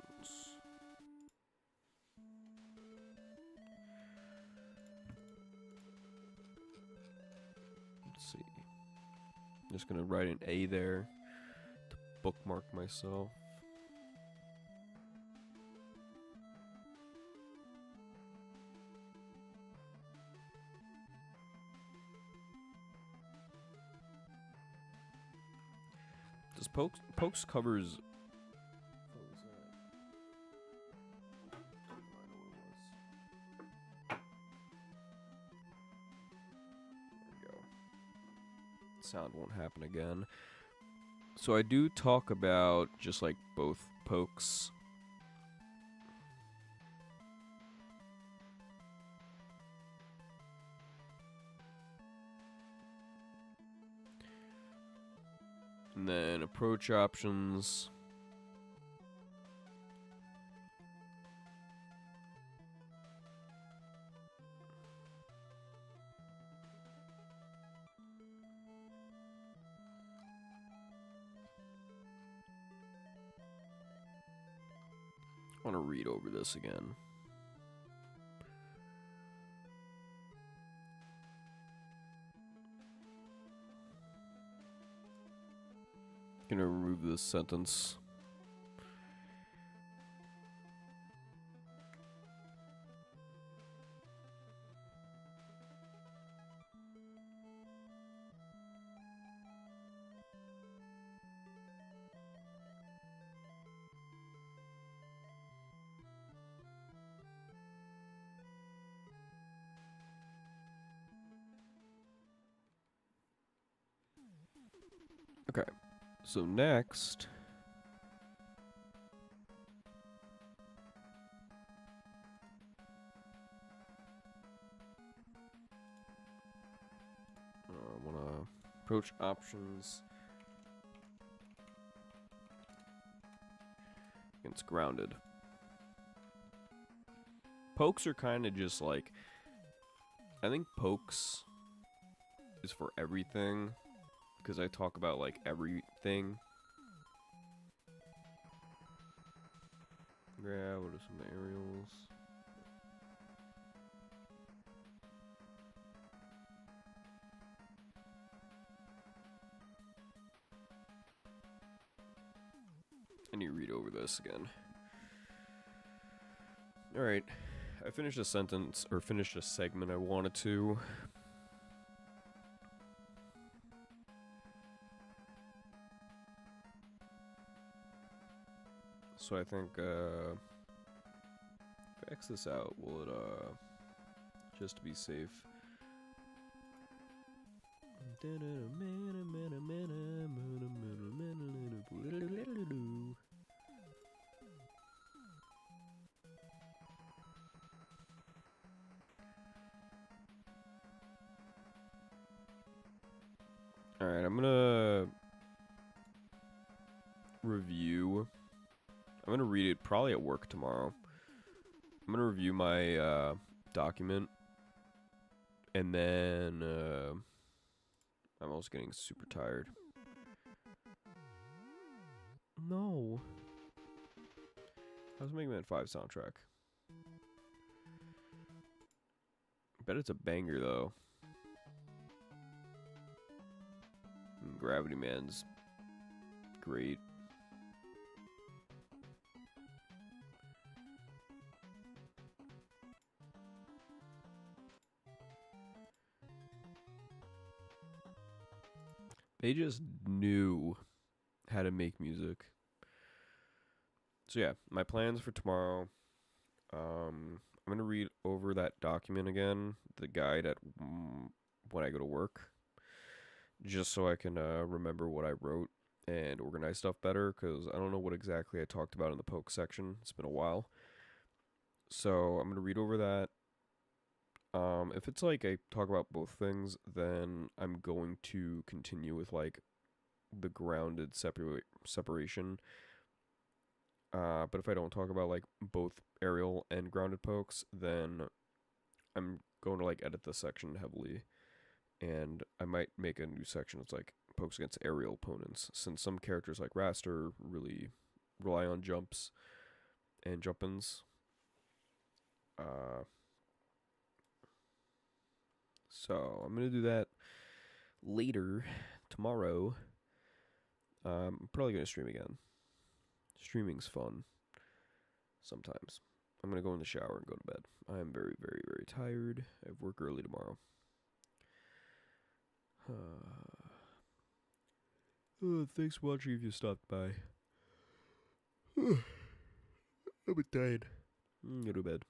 [SPEAKER 1] Let's see. I'm just gonna write an A there to bookmark myself. Does pokes covers... What was that? I know what it was. There we go. Sound won't happen again. So I do talk about just like both pokes. And then approach options. I want to read over this again. Gonna remove this sentence. Okay. So next, I want to approach options against grounded. Pokes are kind of just like, I think pokes is for everything, because I talk about like everything. Yeah, what are some aerials? I need to read over this again. Alright. I finished a sentence, or finished a segment I wanted to. So I think, if I X this out, will it, just to be safe. Alright, I'm gonna review. I'm gonna read it probably at work tomorrow. I'm gonna review my document, and then I'm also getting super tired. No. How's Mega Man 5 soundtrack? I bet it's a banger though. And Gravity Man's great. They just knew how to make music. So yeah, my plans for tomorrow. I'm gonna read over that document again, the guide at when I go to work, just so I can remember what I wrote and organize stuff better. Because I don't know what exactly I talked about in the poke section. It's been a while, so I'm gonna read over that. If it's like I talk about both things, then I'm going to continue with like the grounded separation. But if I don't talk about like both aerial and grounded pokes, then I'm going to like edit the section heavily, and I might make a new section that's like pokes against aerial opponents, since some characters like Raster really rely on jumps and jump-ins. So I'm gonna do that later tomorrow. I'm probably gonna stream again. Streaming's fun sometimes. I'm gonna go in the shower and go to bed. I am very, very, very tired. I have work early tomorrow. Thanks for watching if you stopped by. I'm tired. Go to bed.